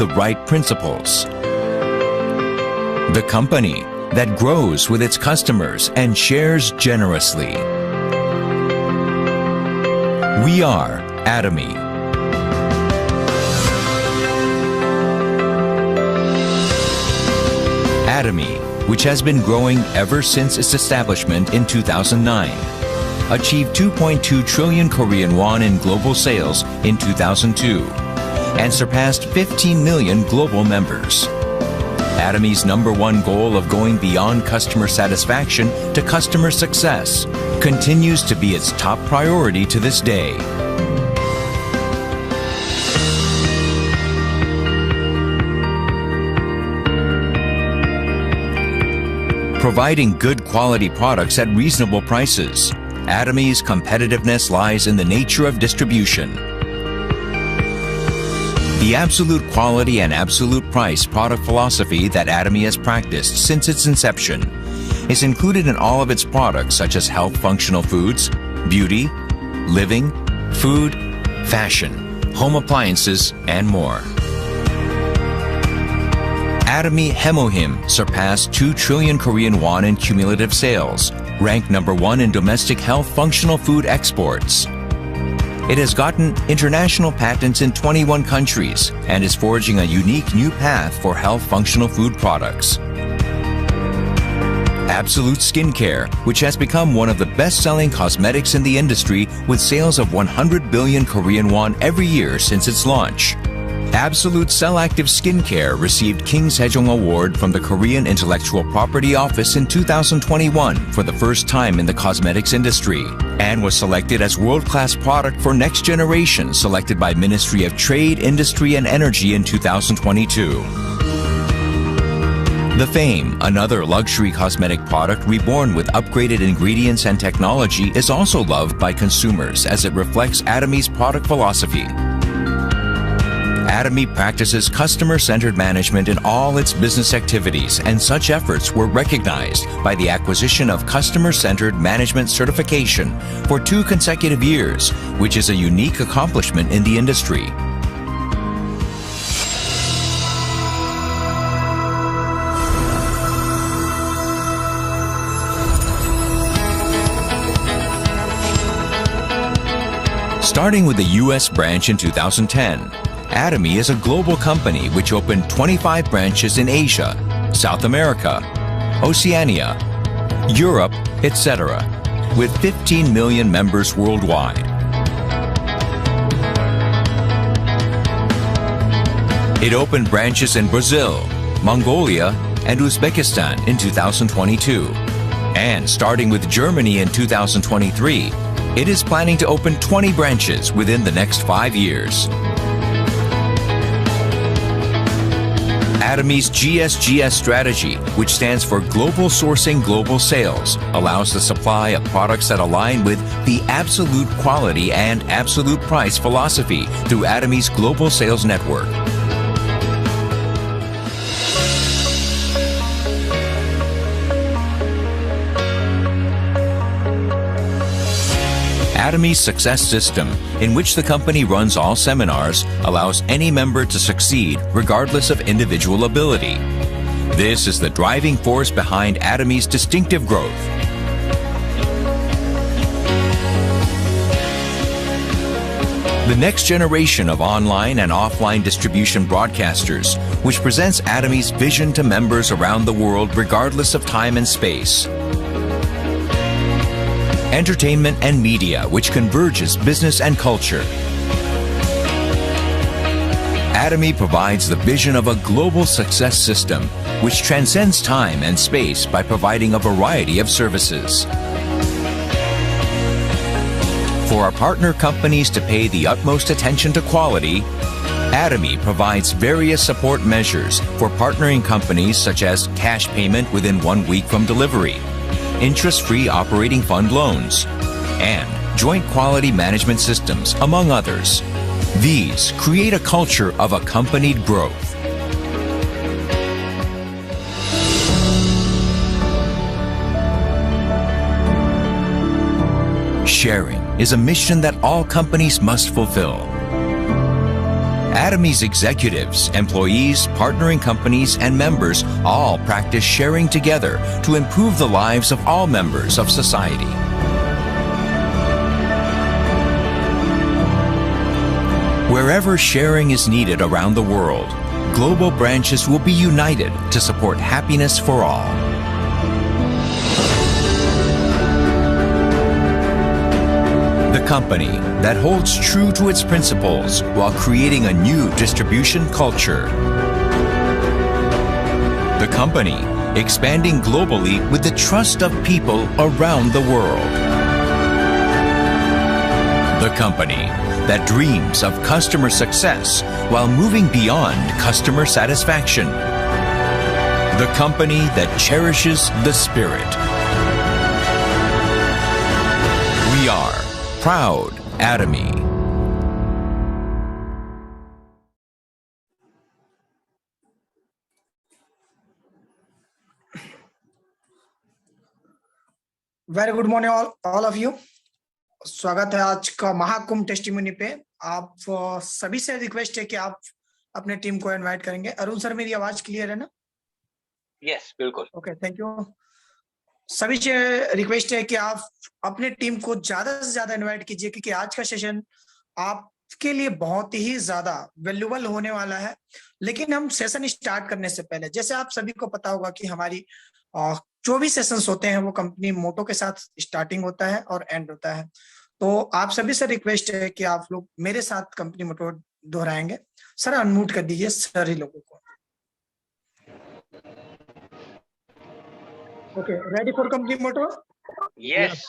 the right principles. The company that grows with its customers and shares generously. We are Atomy. Atomy, which has been growing ever since its establishment in 2009, achieved 2.2 trillion Korean won in global sales in 2002 and surpassed 15 million global members. Atomy's #1 goal of going beyond customer satisfaction to customer success continues to be its top priority to this day. Providing good quality products at reasonable prices, Atomy's competitiveness lies in the nature of distribution. The absolute quality and absolute price product philosophy that Atomy has practiced since its inception is included in all of its products such as health functional foods, beauty, living, food, fashion, home appliances, and more. Atomy Hemohim surpassed 2 trillion Korean won in cumulative sales, ranked #1 in domestic health functional food exports. It has gotten international patents in 21 countries and is forging a unique new path for health functional food products. Absolute Skincare, which has become one of the best-selling cosmetics in the industry with sales of 100 billion Korean won every year since its launch. Absolute Cell Active Skincare received King Sejong Award from the Korean Intellectual Property Office in 2021 for the first time in the cosmetics industry and was selected as world-class product for next generation selected by Ministry of Trade, Industry and Energy in 2022. The Fame, another luxury cosmetic product reborn with upgraded ingredients and technology, is also loved by consumers as it reflects Atomy's product philosophy. Atomy practices customer-centered management in all its business activities, and such efforts were recognized by the acquisition of Customer-Centered Management Certification for 2 consecutive years, which is a unique accomplishment in the industry. Starting with the U.S. branch in 2010, Atomy is a global company which opened 25 branches in Asia, South America, Oceania, Europe, etc., with 15 million members worldwide. It opened branches in Brazil, Mongolia, and Uzbekistan in 2022. And starting with Germany in 2023, it is planning to open 20 branches within the next 5 years. Atomy's GSGS strategy, which stands for Global Sourcing Global Sales, allows the supply of products that align with the absolute quality and absolute price philosophy through Atomy's global sales network. Atomy's Success System, in which the company runs all seminars, allows any member to succeed regardless of individual ability. This is the driving force behind Atomy's distinctive growth. The next generation of online and offline distribution broadcasters, which presents Atomy's vision to members around the world regardless of time and space. Entertainment and media, which converges business and culture. Atomy provides the vision of a global success system, which transcends time and space by providing a variety of services. For our partner companies to pay the utmost attention to quality, Atomy provides various support measures for partnering companies such as cash payment within 1 week from delivery, interest-free operating fund loans, and joint quality management systems, among others. These create a culture of accompanied growth. Sharing is a mission that all companies must fulfill. Atomy's executives, employees, partnering companies, and members all practice sharing together to improve the lives of all members of society. Wherever sharing is needed around the world, global branches will be united to support happiness for all. The company that holds true to its principles while creating a new distribution culture. The company expanding globally with the trust of people around the world. The company that dreams of customer success while moving beyond customer satisfaction. The company that cherishes the spirit. We are proud Atomy. Very good morning all of you. स्वागत है आज का Mahakumbh testimony पे। आप सभी से request है कि आप अपने टीम को इनवाइट करेंगे। अरुण सर, मेरी आवाज क्लियर है ना? यस, बिल्कुल। Okay, thank you. सभी से रिक्वेस्ट है कि आप अपने टीम को ज्यादा से ज्यादा इनवाइट कीजिए, क्योंकि आज का सेशन आपके लिए बहुत ही ज्यादा वैल्यूएबल होने वाला है। लेकिन हम सेशन स्टार्ट करने से पहले, जैसे आप सभी को पता होगा कि हमारी जो भी सेशंस होते हैं वो कंपनी मोटो के साथ स्टार्टिंग होता है और एंड होता है। तो आप सभी से रिक्वेस्ट है कि आप लोग मेरे साथ कंपनी मोटो दोहराएंगे। सर अनम्यूट कर दीजिए सभी लोगों को। Okay, ready for company motto? Yes.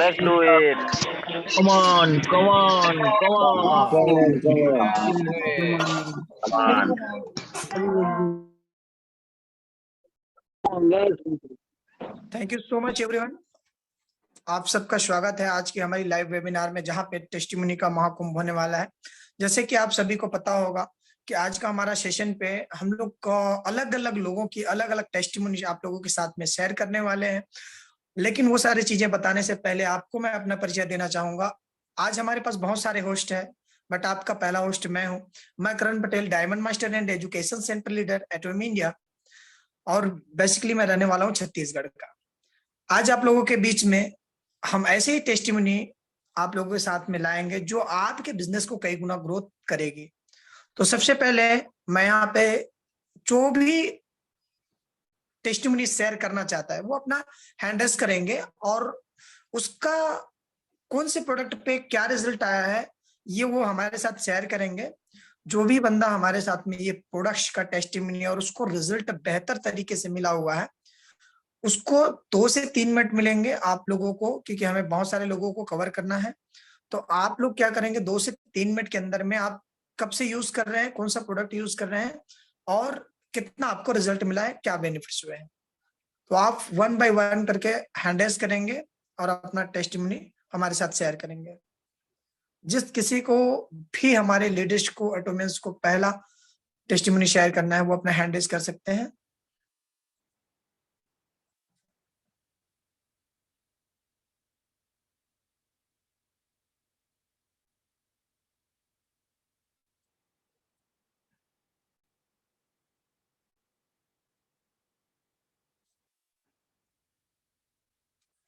Let's do it. Come on. Thank you so much everyone. आप सबका स्वागत है आज की हमारी लाइव वेबिनार में, जहां पे टेस्टिमोनी का महाकुंभ होने वाला है। जैसे कि आप सभी को पता होगा कि आज का हमारा सेशन पे हम लोग अलग अलग लोगों की अलग अलग टेस्टिमोनी आप लोगों के साथ में शेयर करने वाले हैं। लेकिन वो सारी चीजें बताने से पहले आपको मैं अपना परिचय देना चाहूंगा। आज हमारे पास बहुत सारे होस्ट हैं, बट आपका पहला होस्ट मैं हूँ। मैं Karan Patel, diamond master and education centre leader Atomy India, और बेसिकली मैं रहने वाला हूँ छत्तीसगढ़ का। आज आप लोगों के बीच में हम ऐसे ही टेस्टिमोनी आप लोगों के साथ में लाएंगे जो आपके बिजनेस को कई गुना ग्रोथ करेगी। तो सबसे पहले मैं यहाँ पे जो भी टेस्टिमोनी शेयर करना चाहता है वो अपना हैंड रेज करेंगे, और उसका कौन से प्रोडक्ट पे क्या रिजल्ट आया है ये वो हमारे साथ शेयर करेंगे। जो भी बंदा हमारे साथ में ये प्रोडक्ट्स का टेस्टिमोनी और उसको रिजल्ट बेहतर तरीके से मिला हुआ है, उसको 2 से 3 मिनट मिलेंगे आप लोगों को, क्योंकि हमें बहुत सारे लोगों को कवर करना है। तो आप लोग क्या करेंगे, 2 से 3 मिनट के अंदर में आप कब से यूज कर रहे हैं, कौन सा प्रोडक्ट यूज कर रहे हैं और कितना आपको रिजल्ट मिला है, क्या बेनिफिट्स हुए हैं। तो आप 1 बाय 1 करके हैंड रेज करेंगे और अपना टेस्टिमोनी हमारे साथ शेयर करेंगे। जिस किसी को भी हमारे लीडर्स को, एटोमियंस को पहला टेस्टिमोनी शेयर करना है वो अपना हैंड रेज कर सकते हैं।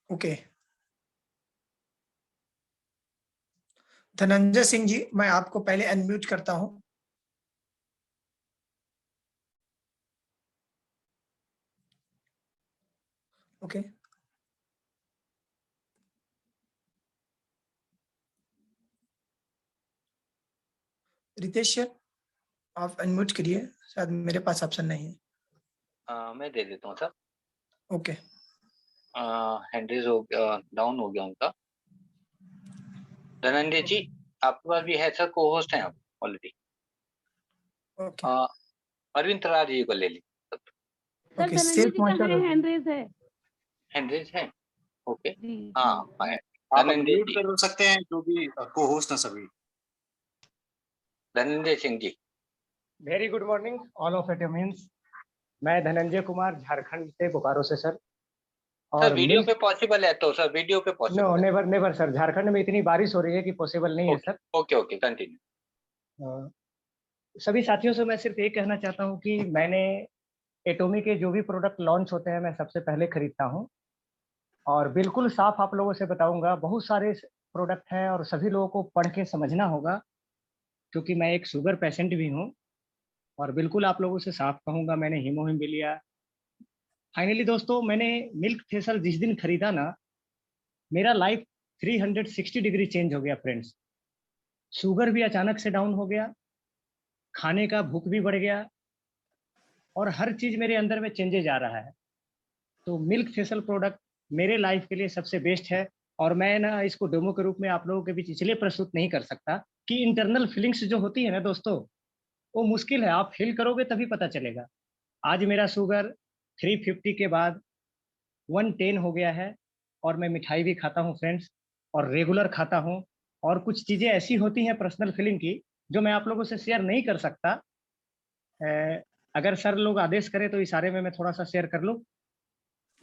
ओके, धनंजय सिंह जी, मैं आपको पहले अनम्यूट करता हूं। ओके, रितेश सर आप अनम्यूट करिए, शायद मेरे पास ऑप्शन नहीं है। मैं दे देता हूँ sir. Okay, hand raise down हो गया उनका। धनंजय जी आपके पास भी है सर, को होस्ट हैं आप ऑलरेडी। ओके, अरविंद तरार जी को ले लीजिए। सर धनंजय जी का हैंड रेज है। हैंड रेज है, ओके। हाँ, आप म्यूट कर सकते हैं जो भी को होस्ट हैं सभी। Dhananjay Singh ji. Very good morning all of it. मैं धनंजय कुमार, झारखंड से, बोकारो से सर। सर वीडियो पे पॉसिबल है तो सर वीडियो पे possible? No, never never sir, Jharkhand में इतनी बारिश हो रही है कि पॉसिबल नहीं है सर। Okay okay, continue. सभी साथियों से मैं सिर्फ ये कहना चाहता हूँ कि मैंने एटोमी के जो भी प्रोडक्ट लॉन्च होते हैं मैं सबसे पहले खरीदता हूँ, और बिल्कुल साफ आप लोगों से बताऊंगा। बहुत सारे प्रोडक्ट हैं और सभी लोगों को पढ़ के समझना होगा, क्योंकि मैं एक शुगर पेशेंट भी हूँ। और बिल्कुल आप लोगों से साफ कहूँगा, मैंने हीमोहिम भी लिया। फाइनली दोस्तों, मैंने मिल्क थेसल जिस दिन खरीदा ना, मेरा लाइफ 360 डिग्री चेंज हो गया फ्रेंड्स। शुगर भी अचानक से डाउन हो गया, खाने का भूख भी बढ़ गया, और हर चीज मेरे अंदर में चेंजेज आ रहा है। तो मिल्क थेसल प्रोडक्ट मेरे लाइफ के लिए सबसे बेस्ट है। और मैं ना इसको डेमो के रूप में आप लोगों के बीच इसलिए प्रस्तुत नहीं कर सकता कि इंटरनल फीलिंग्स जो होती है ना दोस्तों, वो मुश्किल है, आप फील करोगे तभी पता चलेगा। आज मेरा शुगर 350 के बाद 110 हो गया है, और मैं मिठाई भी खाता हूँ फ्रेंड्स, और रेगुलर खाता हूँ। और कुछ चीज़ें ऐसी होती हैं पर्सनल फीलिंग की जो मैं आप लोगों से शेयर नहीं कर सकता। अगर सर लोग आदेश करें तो इशारे में मैं थोड़ा सा शेयर कर लूँ।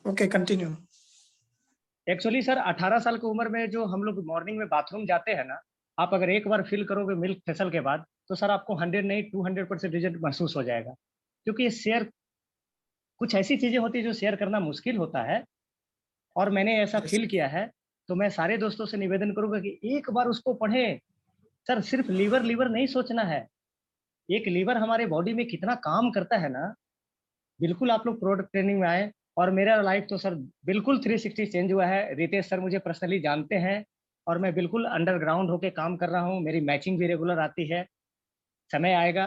Okay, continue. एक्चुअली सर 18 साल की उम्र में जो हम लोग मॉर्निंग में बाथरूम जाते हैं ना, आप अगर एक बार फील करोगे मिल्क फेसल के बाद, तो सर आपको 100 नहीं 200% रिजल्ट महसूस हो जाएगा। क्योंकि ये शेयर, कुछ ऐसी चीजें होती है जो शेयर करना मुश्किल होता है, और मैंने ऐसा फील किया है। तो मैं सारे दोस्तों से निवेदन करूंगा कि एक बार उसको पढ़ें। सर सिर्फ लीवर लीवर नहीं सोचना है, एक लीवर हमारे बॉडी में कितना काम करता है ना। बिल्कुल आप लोग प्रोडक्ट ट्रेनिंग में आए, और मेरा लाइफ तो सर बिल्कुल 360 चेंज हुआ है। रितेश सर मुझे पर्सनली जानते हैं, और मैं बिल्कुल अंडरग्राउंड होके काम कर रहा हूँ। मेरी मैचिंग भी रेगुलर आती है। समय आएगा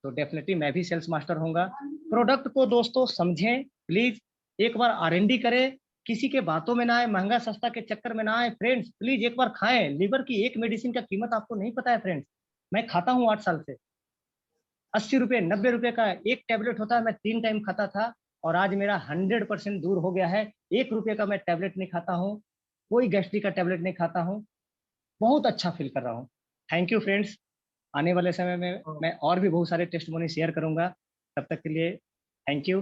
तो डेफिनेटली मैं भी सेल्स मास्टर होऊंगा। प्रोडक्ट को दोस्तों समझें प्लीज, एक बार R&D करें, किसी के बातों में ना आए, महंगा सस्ता के चक्कर में ना आए फ्रेंड्स। प्लीज एक बार खाएं। लीवर की एक मेडिसिन का कीमत आपको नहीं पता है फ्रेंड्स। मैं खाता हूँ 8 साल से। 80 रुपये 90 रुपये का एक टैबलेट होता है, मैं 3 टाइम खाता था, और आज मेरा 100% दूर हो गया है। 1 रुपये का मैं टैबलेट नहीं खाता हूँ, कोई गैस्ट्रिक का टैबलेट नहीं खाता हूँ। बहुत अच्छा फील कर रहा हूँ। Thank you friends. आने वाले समय में मैं और भी बहुत सारे टेस्टमोनी शेयर करूंगा। तब तक के लिए thank you.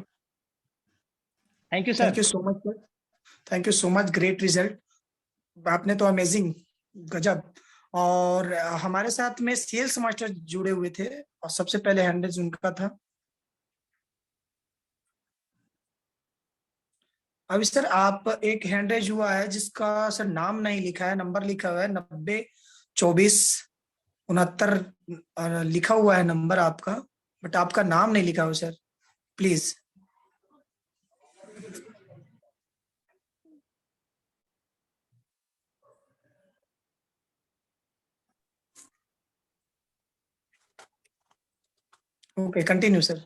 Thank you sir. Thank you so much sir, thank you so much. Great result, आपने तो अमेजिंग, गजब। और हमारे साथ में सेल्स मास्टर जुड़े हुए थे, और सबसे पहले हैंडल्स उनका था। अभी सर आप एक हैंड रेज हुआ है जिसका सर नाम नहीं लिखा है, नंबर लिखा हुआ है 902469 लिखा हुआ है नंबर आपका, बट आपका नाम नहीं लिखा हुआ sir, please. Okay, continue sir.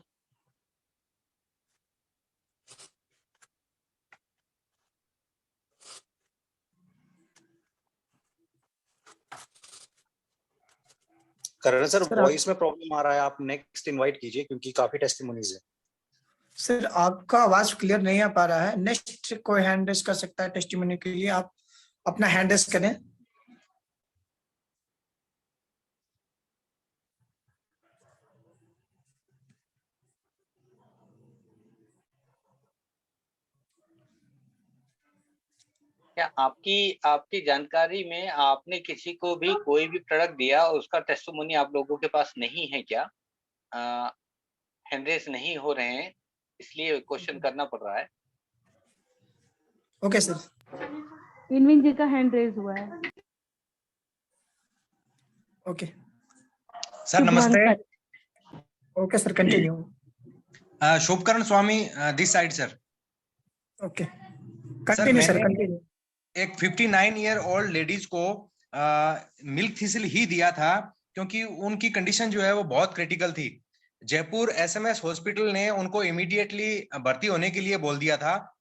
Karan sir, voice में प्रॉब्लम आ रहा है, आप नेक्स्ट इनवाइट कीजिए क्योंकि काफी टेस्टिमोनीज है। सर आपका आवाज क्लियर नहीं आ पा रहा है। नेक्स्ट कोई हैंड रेस कर सकता है टेस्टिमोनी के लिए, आप अपना हैंड रेस करें। क्या आपकी जानकारी में आपने किसी को भी कोई भी प्रोडक्ट दिया, उसका टेस्टिमोनी आप लोगों के पास नहीं है क्या? हैंड रेस नहीं हो रहे हैं, इसलिए क्वेश्चन करना पड़ रहा है। Okay sir. इनविन जी का हैंड रेज हुआ है। ओके सर नमस्ते। Okay sir, continue. Shubhkaran Swami this side sir. Okay, continue sir, continue. एक 59 ईयर ओल्ड लेडीज को मिल्क थिसिल ही दिया था, क्योंकि उनकी कंडीशन जो है वो बहुत क्रिटिकल थी। जयपुर SMS हॉस्पिटल ने उनको इमीडिएटली भर्ती होने के लिए बोल दिया था,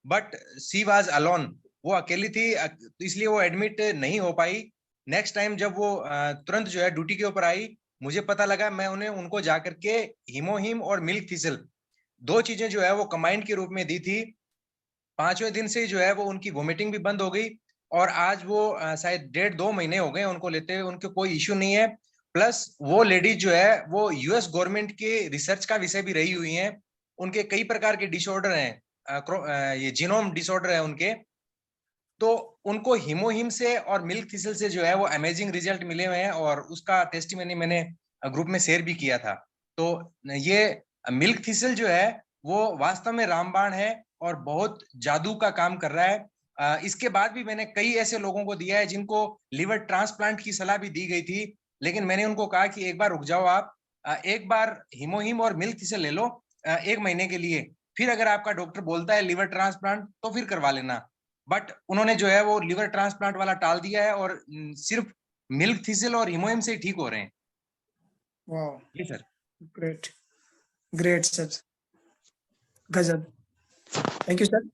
बट शी वाज अलोन, वो अकेली थी, इसलिए वो एडमिट नहीं हो पाई। नेक्स्ट टाइम जब वो तुरंत जो है ड्यूटी के ऊपर आई, मुझे पता लगा, मैं उनको जाकर के हीमोहिम और मिल्क थिसिल 2 चीजें जो है वो कंबाइंड के रूप में दी थी। 5वें दिन से जो है वो उनकी वोमिटिंग भी बंद हो गई, और आज वो शायद 1.5-2 महीने हो गए उनको लेते हुए, उनको कोई इश्यू नहीं है। प्लस वो लेडीज जो है वो यूएस गवर्नमेंट के रिसर्च का विषय भी रही हुई हैं। उनके कई प्रकार के डिसऑर्डर हैं, ये जीनोम डिसऑर्डर है उनके, तो उनको हीमोहिम से और मिल्क थिसल से जो है वो अमेजिंग रिजल्ट मिले हुए हैं और उसका टेस्टिमनी मैंने ग्रुप में शेयर भी किया था। तो ये मिल्क थिसल जो है वो वास्तव में रामबाण है और बहुत जादू का काम कर रहा है। इसके बाद भी मैंने कई ऐसे लोगों को दिया है जिनको लिवर ट्रांसप्लांट की सलाह भी दी गई थी, लेकिन मैंने उनको कहा कि एक बार रुक जाओ आप, एक बार हीमोहिम और मिल्क थिसल ले लो 1 महीने के लिए, फिर अगर आपका डॉक्टर बोलता है लिवर ट्रांसप्लांट तो फिर करवा लेना। बट उन्होंने जो है वो लिवर ट्रांसप्लांट वाला टाल दिया है और सिर्फ मिल्क थिसल और हीमोहिम से ही ठीक हो रहे हैं। वाह, जी सर। ग्रेट, ग्रेट सर, गजब, थैंक यू सर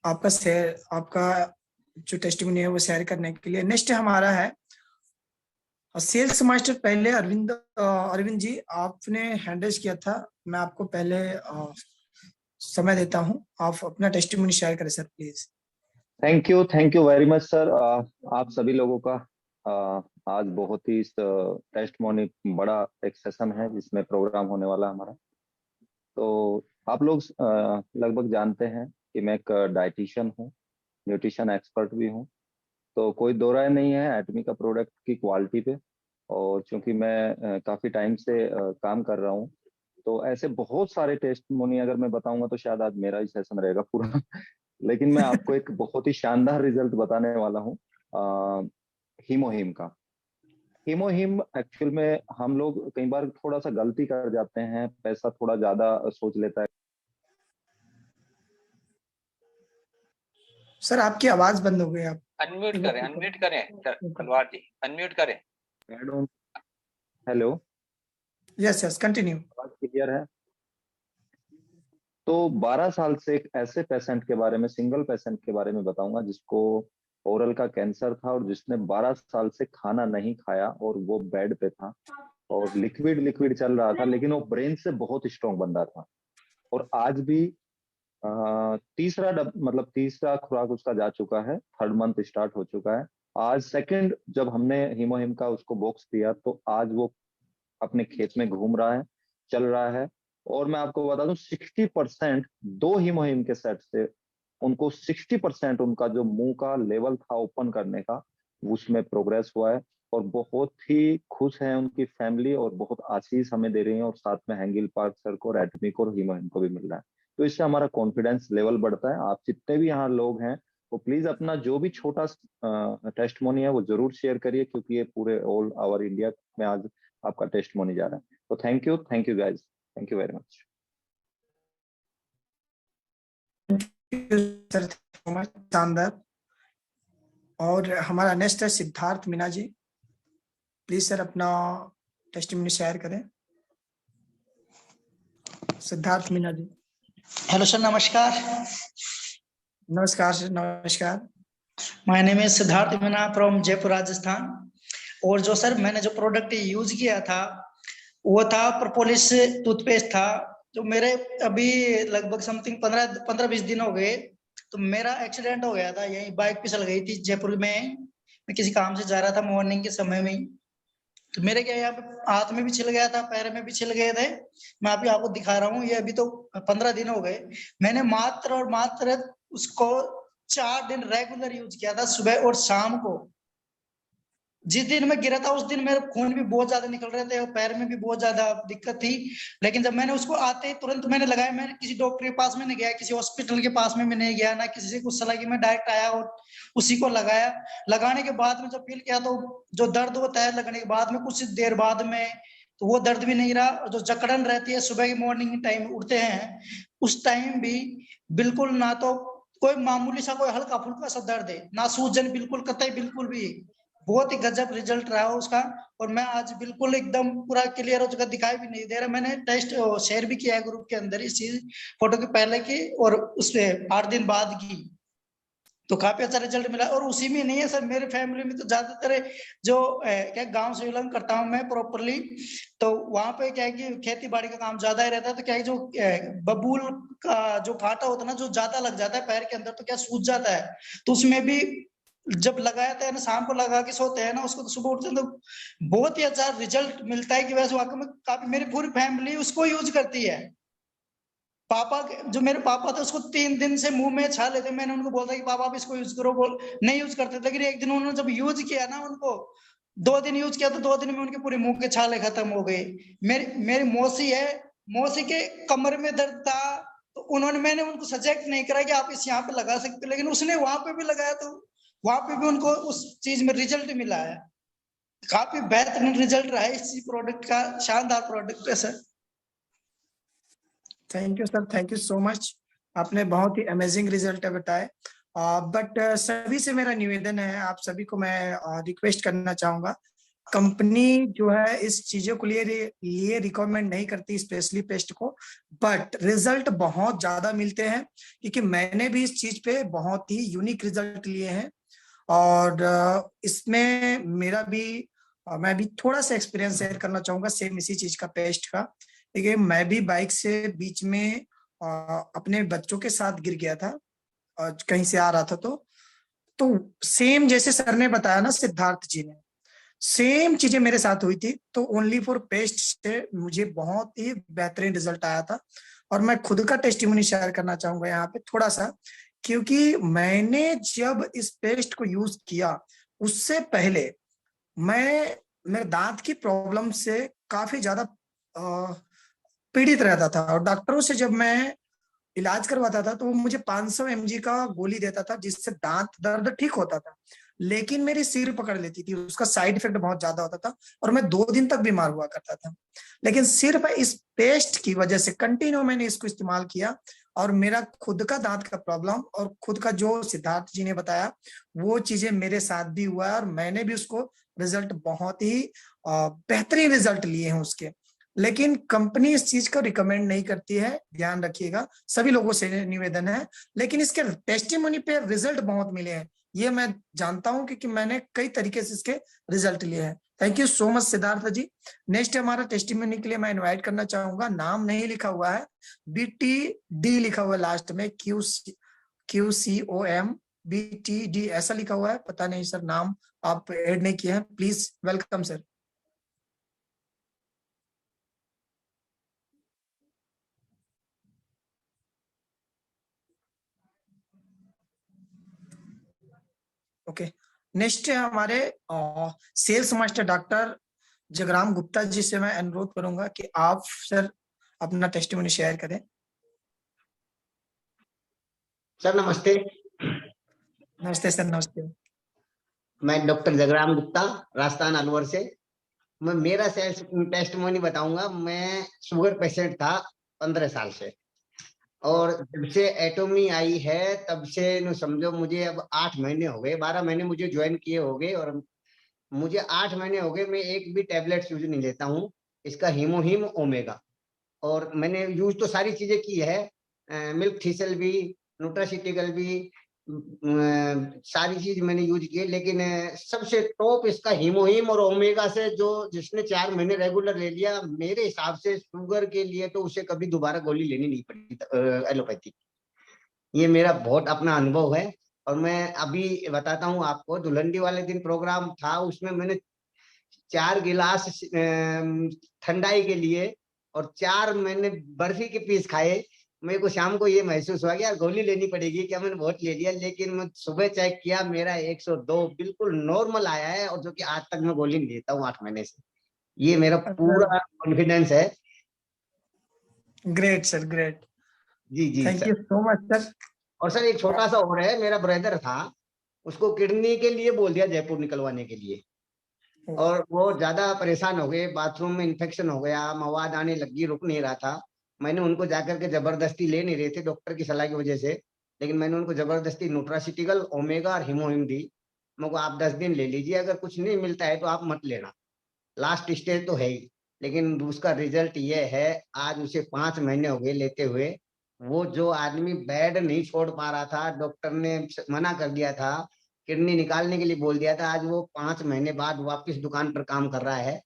आपका जो टेस्टिमनी है वो शेयर करने के लिए। नेक्स्ट हमारा है सेल्स मास्टर। पहले अरविंद जी आपने हैंडल किया था, मैं आपको पहले समय देता हूं, आप अपना टेस्टिमनी शेयर करें sir please. Thank you very much sir. आप सभी लोगों का आज बहुत ही टेस्टिमनी बड़ा एक सेशन है जिसमें प्रोग्राम होने वाला हमारा। तो आप लोग लगभग जानते हैं कि मैं एक डाइटिशियन हूँ, न्यूट्रिशन एक्सपर्ट भी हूँ। तो कोई दो राय नहीं है एटमी का प्रोडक्ट की क्वालिटी पे, और चूंकि मैं काफी टाइम से काम कर रहा हूँ तो ऐसे बहुत सारे टेस्टिमनी अगर मैं बताऊंगा तो शायद आज मेरा ही सेशन रहेगा पूरा लेकिन मैं आपको एक बहुत ही शानदार रिजल्ट बताने वाला हूँ हीमोहिम का। हीमोहिम एक्चुअल में हम लोग कई बार थोड़ा सा गलती कर जाते हैं, पैसा थोड़ा ज्यादा सोच लेता है। सर आपकी आवाज बंद हो गई, आप अनम्यूट करें तलवार जी, अनम्यूट करें। Hello, yes continue. आवाज क्लियर है? तो 12 साल से एक ऐसे पेशेंट के बारे में, सिंगल पेशेंट के बारे में बताऊंगा जिसको ओरल का कैंसर था और जिसने 12 साल से खाना नहीं खाया और वो बेड पे था और लिक्विड चल रहा था, लेकिन वो ब्रेन से बहुत स्ट्रॉन्ग बंदा था। और आज भी तीसरा खुराक उसका जा चुका है, 3rd मंथ स्टार्ट हो चुका है। आज सेकंड जब हमने हीमोहिम का उसको बॉक्स दिया तो आज वो अपने खेत में घूम रहा है, चल रहा है। और मैं आपको बता दूं 60% 2 हीमोहिम के सेट से उनको 60% उनका जो मुंह का लेवल था ओपन करने का उसमें प्रोग्रेस हुआ है और बहुत ही खुश है उनकी फैमिली और बहुत आशीष हमें दे रही है और साथ में हैंगिल पार्क सर को, एटमी को और हीमोहिम को भी मिल रहा है। तो इससे हमारा कॉन्फिडेंस लेवल बढ़ता है। आप जितने भी यहाँ लोग हैं वो प्लीज अपना जो भी छोटा टेस्टमोनी है वो जरूर शेयर करिए, क्योंकि ये पूरे ऑल ओवर इंडिया में आज आपका टेस्टमोनी जा रहा है। तो thank you guys, thank you very much sir, शानदार। और हमारा नेक्स्ट है सिद्धार्थ मीना जी, प्लीज सर अपना टेस्टिमनी शेयर करें। सिद्धार्थ मीना जी। हेलो सर, नमस्कार। नमस्कार सर, नमस्कार। My name is Siddharth Meena from Jaipur Rajasthan. और जो सर मैंने जो प्रोडक्ट यूज किया था वो था प्रोपोलिस टूथपेस्ट था, जो मेरे अभी लगभग समथिंग 15-20 दिन हो गए। तो मेरा एक्सीडेंट हो गया था, यही बाइक फिसल गई थी जयपुर में, मैं किसी काम से जा रहा था मॉर्निंग के समय में। तो मेरे क्या यहाँ पे हाथ में भी छिल गया था, पैर में भी छिल गए थे। मैं अभी आपको दिखा रहा हूँ, ये अभी तो 15 दिन हो गए। मैंने मात्र उसको 4 दिन रेगुलर यूज किया था, सुबह और शाम को। जिस दिन मैं गिरा था उस दिन मेरे खून भी बहुत ज्यादा निकल रहे थे और पैर में भी बहुत ज्यादा दिक्कत थी। लेकिन जब मैंने उसको आते ही तुरंत मैंने लगाया, मैंने किसी डॉक्टर के पास में नहीं गया, किसी हॉस्पिटल के पास में मैं नहीं गया, ना किसी से कुछ सलाह की, मैं डायरेक्ट आया और उसी को लगाया। लगाने के बाद में जब फील किया तो जो दर्द होता है लगने के बाद में कुछ देर बाद में, तो वो दर्द भी नहीं रहा। और जो जकड़न रहती है सुबह के मॉर्निंग टाइम उठते हैं उस टाइम भी बिल्कुल, ना तो कोई मामूली सा कोई हल्का फुल्का सा दर्द है, ना सूजन, बिल्कुल कतई बिल्कुल भी। बहुत ही गजब रिजल्ट रहा उसका। और मैं आज बिल्कुल एकदम पूरा क्लियर हो चुका, दिखाई भी नहीं दे रहा। मैंने टेस्ट शेयर भी किया है ग्रुप के अंदर, इस चीज फोटो के पहले की और उसके 8 दिन बाद की। तो काफी अच्छा रिजल्ट मिला। और उसी में नहीं है सर, मेरे फैमिली में तो ज्यादातर जो क्या गांव से बिलोंग करता हूँ मैं प्रॉपरली, तो वहां पे क्या है कि खेती बाड़ी का काम ज्यादा ही रहता है। तो क्या है जो बबूल का जो कांटा होता है ना, जो ज्यादा लग जाता है पैर के अंदर, तो क्या सूज जाता है। तो उसमें भी जब लगाया था ना, शाम को लगा के सोते हैं ना, उसको तो सुबह उठते हैं तो बहुत ही अच्छा रिजल्ट मिलता है कि वैसे वाकई में काफी, मेरी पूरी फैमिली उसको यूज करती है। पापा जो मेरे पापा थे उसको 3 दिन से मुंह में छाले थे, मैंने उनको बोला कि पापा आप इसको यूज करो, बोल नहीं यूज करते, लेकिन एक दिन उन्होंने जब यूज किया ना, उनको 2 दिन यूज किया तो 2 दिन में उनके पूरे मुंह के छाले खत्म हो गए। मेरी मेरी मौसी है, मौसी के कमर में दर्द था, तो उन्होंने, मैंने उनको सजेस्ट नहीं करा कि आप इस यहाँ पे लगा सकते, लेकिन उसने वहां पे भी लगाया तो वहां पे भी उनको उस चीज में रिजल्ट मिला है। काफी बेहतरीन रिजल्ट रहा है इस प्रोडक्ट का, शानदार प्रोडक्ट है sir. Thank you sir, thank you so much. आपने बहुत ही अमेजिंग रिजल्ट बताए। बट सभी से मेरा निवेदन है, आप सभी को मैं रिक्वेस्ट करना चाहूंगा, कंपनी जो है इस चीजों को लिए रिकमेंड नहीं करती, स्पेशली पेस्ट को, बट रिजल्ट बहुत ज्यादा मिलते हैं, क्योंकि मैंने भी इस चीज पे बहुत ही यूनिक रिजल्ट लिए हैं। और इसमें मेरा भी मैं भी थोड़ा सा एक्सपीरियंस शेयर करना चाहूंगा, सेम इसी चीज का, पेस्ट का। देखिए, मैं भी बाइक से बीच में अपने बच्चों के साथ गिर गया था, कहीं से आ रहा था, तो सेम जैसे सर ने बताया ना, सिद्धार्थ जी ने, सेम चीजें मेरे साथ हुई थी। तो ओनली फॉर पेस्ट से मुझे बहुत ही बेहतरीन रिजल्ट आया था। और मैं खुद का टेस्टिमोनी शेयर करना चाहूंगा यहाँ पे थोड़ा सा, क्योंकि मैंने जब इस पेस्ट को यूज किया, उससे पहले मैं मेरे दांत की प्रॉब्लम से काफी ज्यादा पीड़ित रहता था, और डॉक्टरों से जब मैं इलाज करवाता था तो वो मुझे 500 mg का गोली देता था, जिससे दांत दर्द ठीक होता था, लेकिन मेरी सिर पकड़ लेती थी, उसका साइड इफेक्ट बहुत ज्यादा होता था, और मैं 2 दिन तक बीमार हुआ करता था। लेकिन सिर्फ इस पेस्ट की वजह से कंटिन्यू मैंने इसको इस्तेमाल किया, और मेरा खुद का दांत का प्रॉब्लम और खुद का जो सिद्धार्थ जी ने बताया वो चीजें मेरे साथ भी हुआ है, और मैंने भी उसको रिजल्ट बहुत ही बेहतरीन रिजल्ट लिए हैं उसके। लेकिन कंपनी इस चीज को रिकमेंड नहीं करती है, ध्यान रखिएगा, सभी लोगों से निवेदन है। लेकिन इसके टेस्टिमोनी पे रिजल्ट बहुत मिले हैं, ये मैं जानता हूं, क्योंकि मैंने कई तरीके से इसके रिजल्ट लिए हैं। Thank you so much Siddharth ji. Next हमारा टेस्टिमोनी के लिए मैं इनवाइट करना चाहूंगा, नाम नहीं लिखा हुआ है, BTD लिखा हुआ है लास्ट में, QCOM BTD ऐसा लिखा हुआ है, पता नहीं सर, नाम आप ऐड नहीं किए हैं, please welcome sir. Okay, next है हमारे sales master doctor Jagram Gupta ji से मैं अनुरोध करूंगा कि आप सर अपना टेस्टिमोनी शेयर करें। सर नमस्ते। नमस्ते सर, नमस्ते। मैं डॉक्टर जगराम गुप्ता, राजस्थान अलवर से। मैं मेरा सेल्स टेस्टिमोनी बताऊंगा। मैं शुगर पेशेंट था 15 साल से, और जब से एटोमी आई है तब से न समझो मुझे अब 8 महीने हो गए, 12 महीने मुझे ज्वाइन किए हो गए, और मुझे 8 महीने हो गए मैं एक भी टेबलेट यूज नहीं लेता हूँ इसका, हीमोहीम ओमेगा। और मैंने यूज तो सारी चीजें की है, मिल्क थीसल भी, न्यूट्रासिटिकल भी, सारी चीज मैंने यूज की है, लेकिन सबसे टॉप इसका हीमोहीम और ओमेगा से, जो जिसने 4 महीने रेगुलर ले लिया, मेरे हिसाब से शुगर के लिए तो उसे कभी दोबारा गोली लेनी नहीं पड़ी एलोपैथी। ये मेरा बहुत अपना अनुभव है। और मैं अभी बताता हूँ आपको, धुलंडी वाले दिन प्रोग्राम था, उसमें मैंने 4 गिलास ठंडाई के लिए और 4 मैंने बर्फी के पीस खाए। मेरे को शाम को ये महसूस हुआ कि यार गोली लेनी पड़ेगी क्या, मैंने बहुत ले लिया, लेकिन मैं सुबह चेक किया मेरा 102 बिल्कुल नॉर्मल आया है, और जो कि आज तक मैं गोली नहीं लेता हूँ 8 महीने से। ये मेरा पूरा कॉन्फिडेंस है। Great sir, great. जी जी thank you so much sir. और सर एक छोटा सा और है, मेरा ब्रदर था, उसको किडनी के लिए बोल दिया जयपुर निकलवाने के लिए, और वो ज्यादा परेशान हो गए, बाथरूम में इन्फेक्शन हो गया, मवाद आने लगी, रुक नहीं रहा था। मैंने उनको जाकर के जबरदस्ती, ले नहीं रहे थे डॉक्टर की सलाह की वजह से, लेकिन मैंने उनको जबरदस्ती न्यूट्रासिटिकल, ओमेगा और हीमोहिम दी। मुझको आप 10 दिन ले लीजिए, अगर कुछ नहीं मिलता है तो आप मत लेना, लास्ट स्टेज तो है ही। लेकिन उसका रिजल्ट ये है, आज उसे 5 महीने हो गए लेते हुए। वो जो आदमी बेड नहीं छोड़ पा रहा था, डॉक्टर ने मना कर दिया था, किडनी निकालने के लिए बोल दिया था, आज वो 5 महीने बाद वापस दुकान पर काम कर रहा है,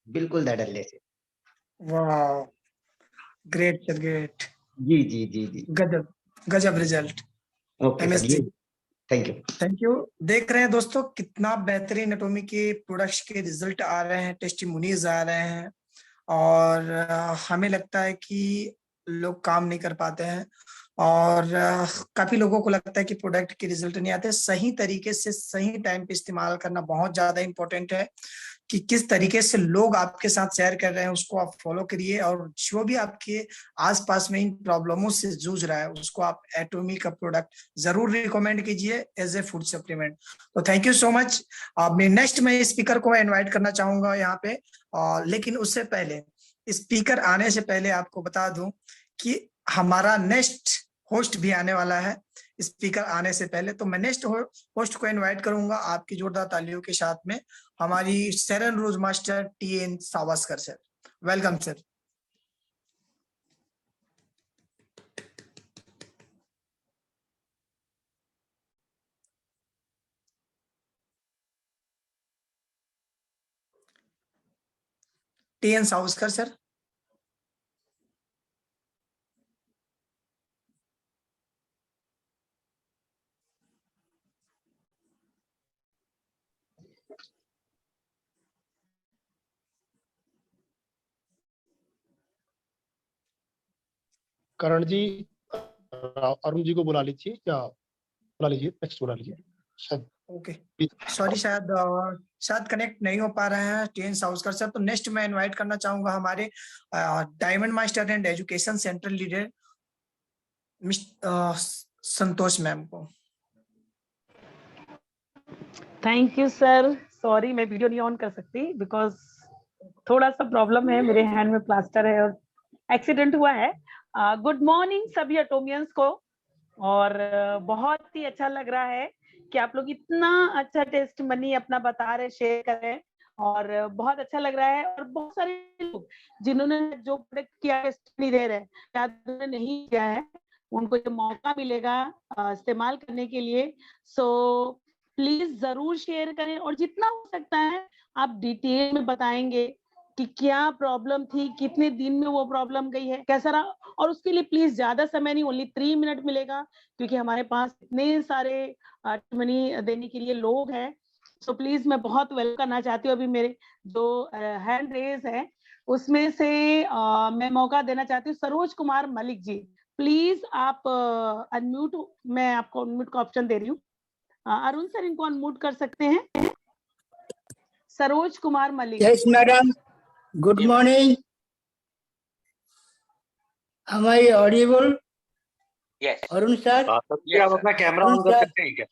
बिल्कुल धड़ल्ले से। वाह, ग्रेट सर, ग्रेट। जी जी जी जी, गजब, गजब result. Okay sir. Thank you. देख रहे हैं दोस्तों कितना बेहतरीन एटॉमी के प्रोडक्ट्स के रिजल्ट आ रहे हैं, टेस्टिमोनीज आ रहे हैं, और हमें लगता है कि लोग काम नहीं कर पाते हैं, और काफी लोगों को लगता है कि प्रोडक्ट के रिजल्ट नहीं आते। सही तरीके से सही टाइम पे इस्तेमाल करना बहुत ज्यादा इंपॉर्टेंट है, कि किस तरीके से लोग आपके साथ शेयर कर रहे हैं उसको आप फॉलो करिए, और जो भी आपके आसपास में इन प्रॉब्लमों से जूझ रहा है उसको आप एटॉमी का प्रोडक्ट जरूर रिकमेंड कीजिए एज ए फूड सप्लीमेंट। तो थैंक यू सो मच। मैं नेक्स्ट में स्पीकर को इनवाइट करना चाहूंगा यहाँ पे, लेकिन उससे पहले स्पीकर आने से पहले आपको बता दूं कि हमारा नेक्स्ट होस्ट भी आने वाला है स्पीकर आने से पहले। तो मैं नेक्स्ट होस्ट को इनवाइट करूंगा आपकी जोरदार तालियों के साथ में, हमारी सेरन rose master TN Savaskar sir. Welcome sir. TN Savaskar sir. Karan ji, Arun ji को बुला लीजिए, या बुला लीजिए, नेक्स्ट बुला लीजिए शायद। ओके, सॉरी, शायद कनेक्ट नहीं हो पा रहे हैं TN सावस्कर सर। तो नेक्स्ट मैं इनवाइट करना चाहूंगा हमारे diamond master and education centre leader Santosh ma'am को। Thank you sir. सॉरी, मैं वीडियो नहीं ऑन कर सकती बिकॉज थोड़ा सा प्रॉब्लम है, मेरे हैंड में प्लास्टर है और एक्सीडेंट हुआ है। गुड मॉर्निंग सभी एटोमियंस को, और बहुत ही अच्छा लग रहा है कि आप लोग इतना अच्छा टेस्ट मनी अपना बता रहे, शेयर कर रहे हैं, और बहुत अच्छा लग रहा है। और बहुत सारे लोग जिन्होंने जो प्रोडक्ट किया टेस्ट नहीं दे रहे, शायद नहीं किया है, उनको जो मौका मिलेगा इस्तेमाल करने के लिए, सो प्लीज जरूर शेयर करें, और जितना हो सकता है आप डिटेल में बताएंगे कि क्या प्रॉब्लम थी, कितने दिन में वो प्रॉब्लम गई है, कैसा रहा। और उसके लिए प्लीज ज्यादा समय नहीं, ओनली 3 मिनट मिलेगा, क्योंकि हमारे पास इतने सारे मनी देने के लिए लोग हैं। सो प्लीज मैं बहुत वेलकम करना चाहती हूँ। अभी मेरे जो हैंड रेज है उसमें से मैं मौका देना चाहती हूँ सरोज कुमार मलिक जी। प्लीज आप अनम्यूट, मैं आपको अनम्यूट का ऑप्शन दे रही हूँ। अरुण सर इनको अनम्यूट कर सकते हैं। Saroj Kumar Malik. Yes madam, good morning. Am I audible? Yes. Arun sir, आप अपना कैमरा ऑन कर सकते हैं क्या?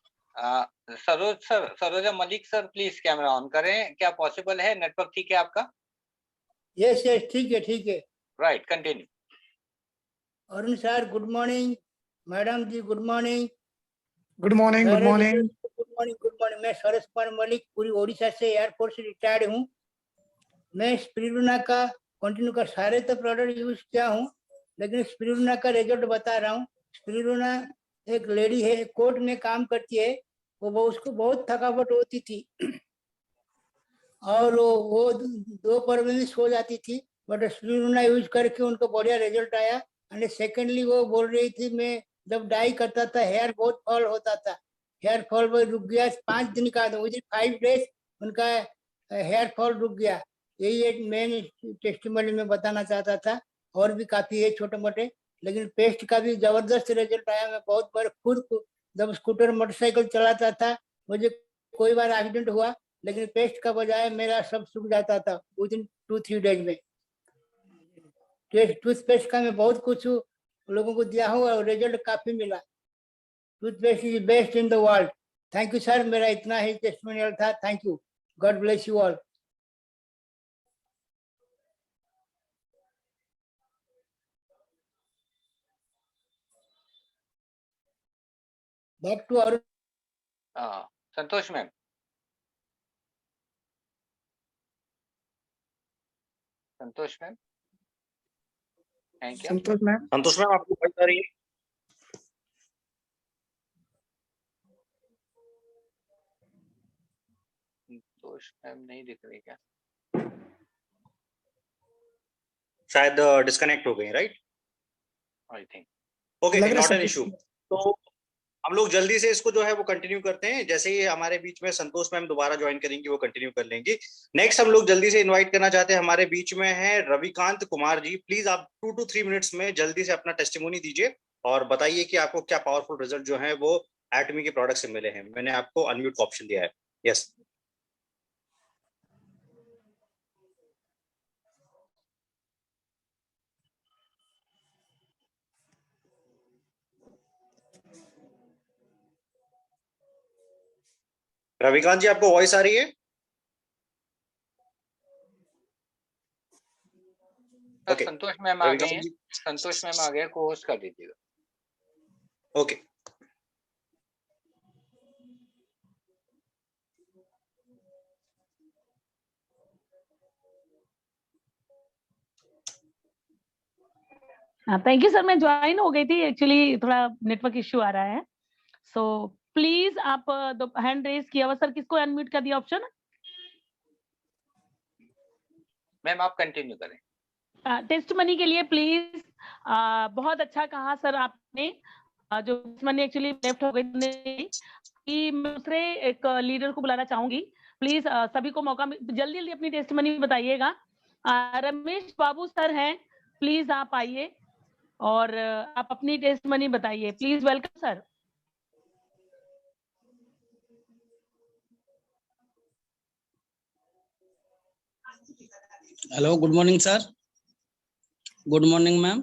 Saroja Malik sir, please camera on करें। क्या पॉसिबल है? नेटवर्क ठीक है आपका? यस यस, ठीक है ठीक है। Right, continue. Arun sir good morning. Madam ji good morning. Good morning. Good morning. Good morning. Good morning. मैं सरोज कुमार मलिक, पूरी ओडिशा से एयरफोर्स रिटायर्ड हूँ। मैं स्पिरुलिना का कंटिन्यू का सारे तो प्रोडक्ट यूज किया हूँ, लेकिन स्पिरुलिना का रिजल्ट बता रहा हूँ। स्पिरुलिना एक लेडी है, कोर्ट में काम करती है, वो उसको बहुत थकावट होती थी और वो दोपहर में सो जाती थी, बट स्पिरुलिना यूज करके उनको बढ़िया रिजल्ट आया। एंड सेकेंडली वो बोल रही थी, मैं जब डाई करता था हेयर बहुत फॉल होता था, हेयर फॉल वो रुक गया 5 दिन का, विदिन 5 डेज उनका हेयर फॉल रुक गया। यही एक मेन टेस्टिमनी में बताना चाहता था। और भी काफी है छोटे मोटे, लेकिन पेस्ट का भी जबरदस्त रिजल्ट आया। मैं बहुत बार खुद जब स्कूटर मोटरसाइकिल चलाता था, मुझे कोई बार एक्सीडेंट हुआ, लेकिन पेस्ट का बजाय मेरा सब सूख जाता था विदिन 2-3 डेज में। टूथपेस्ट का मैं बहुत कुछ लोगों को दिया हूँ और रिजल्ट काफी मिला। Toothpaste is best in the world. Thank you sir, मेरा इतना ही टेस्टिमोनियल था। Thank you, God bless you all. Back to Arun. Santosh ma'am. Santosh ma'am, thank you. Santosh ma'am. Santosh ma'am, आपको बात आ रही है? संतोष मैम नहीं दिख रही क्या? शायद डिस्कनेक्ट हो गई, right? I think. Okay, not an issue. तो हम लोग जल्दी से इसको जो है वो कंटिन्यू करते हैं। जैसे ही हमारे बीच में संतोष मैम दोबारा ज्वाइन करेंगी वो कंटिन्यू कर लेंगी। नेक्स्ट हम लोग जल्दी से इनवाइट करना चाहते हैं, हमारे बीच में है रविकांत कुमार जी। प्लीज आप 2 to 3 मिनट्स में जल्दी से अपना टेस्टिमोनी दीजिए और बताइए कि आपको क्या पावरफुल रिजल्ट जो है वो एटमी के प्रोडक्ट से मिले हैं। मैंने आपको अनम्यूट का ऑप्शन दिया है। यस रविकांत जी, आपको वॉइस आ रही है? Okay. संतोष मैम आ गए हैं, संतोष मैम आ गए, को होस्ट कर दीजिएगा। ओके थैंक यू सर, मैं ज्वाइन हो गई थी, एक्चुअली थोड़ा नेटवर्क इश्यू आ रहा है। सो प्लीज आप हैंड रेज किया हुआ सर, किसको अनम्यूट कर दिया ऑप्शन? मैम आप कंटिन्यू करें। टेस्ट मनी के लिए प्लीज। बहुत अच्छा कहा सर आपने। जो मनी एक्चुअली लेफ्ट हो गई कि मैं दूसरे एक लीडर को बुलाना चाहूंगी। प्लीज सभी को मौका, जल्दी जल्दी अपनी टेस्ट मनी बताइएगा। रमेश बाबू सर हैं, प्लीज आप आइए और आप अपनी टेस्ट मनी बताइए। Please welcome sir. Hello, good morning sir. Good morning ma'am.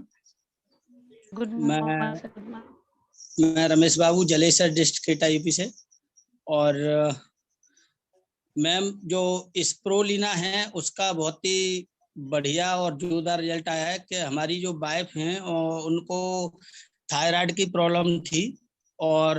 Good मैं रमेश बाबू, जलेसर डिस्ट्रिक्ट यूपी से। और मैम जो स्प्रोलिना है उसका बहुत ही बढ़िया और जोरदार रिजल्ट आया है कि हमारी जो वाइफ हैं उनको थायराइड की प्रॉब्लम थी और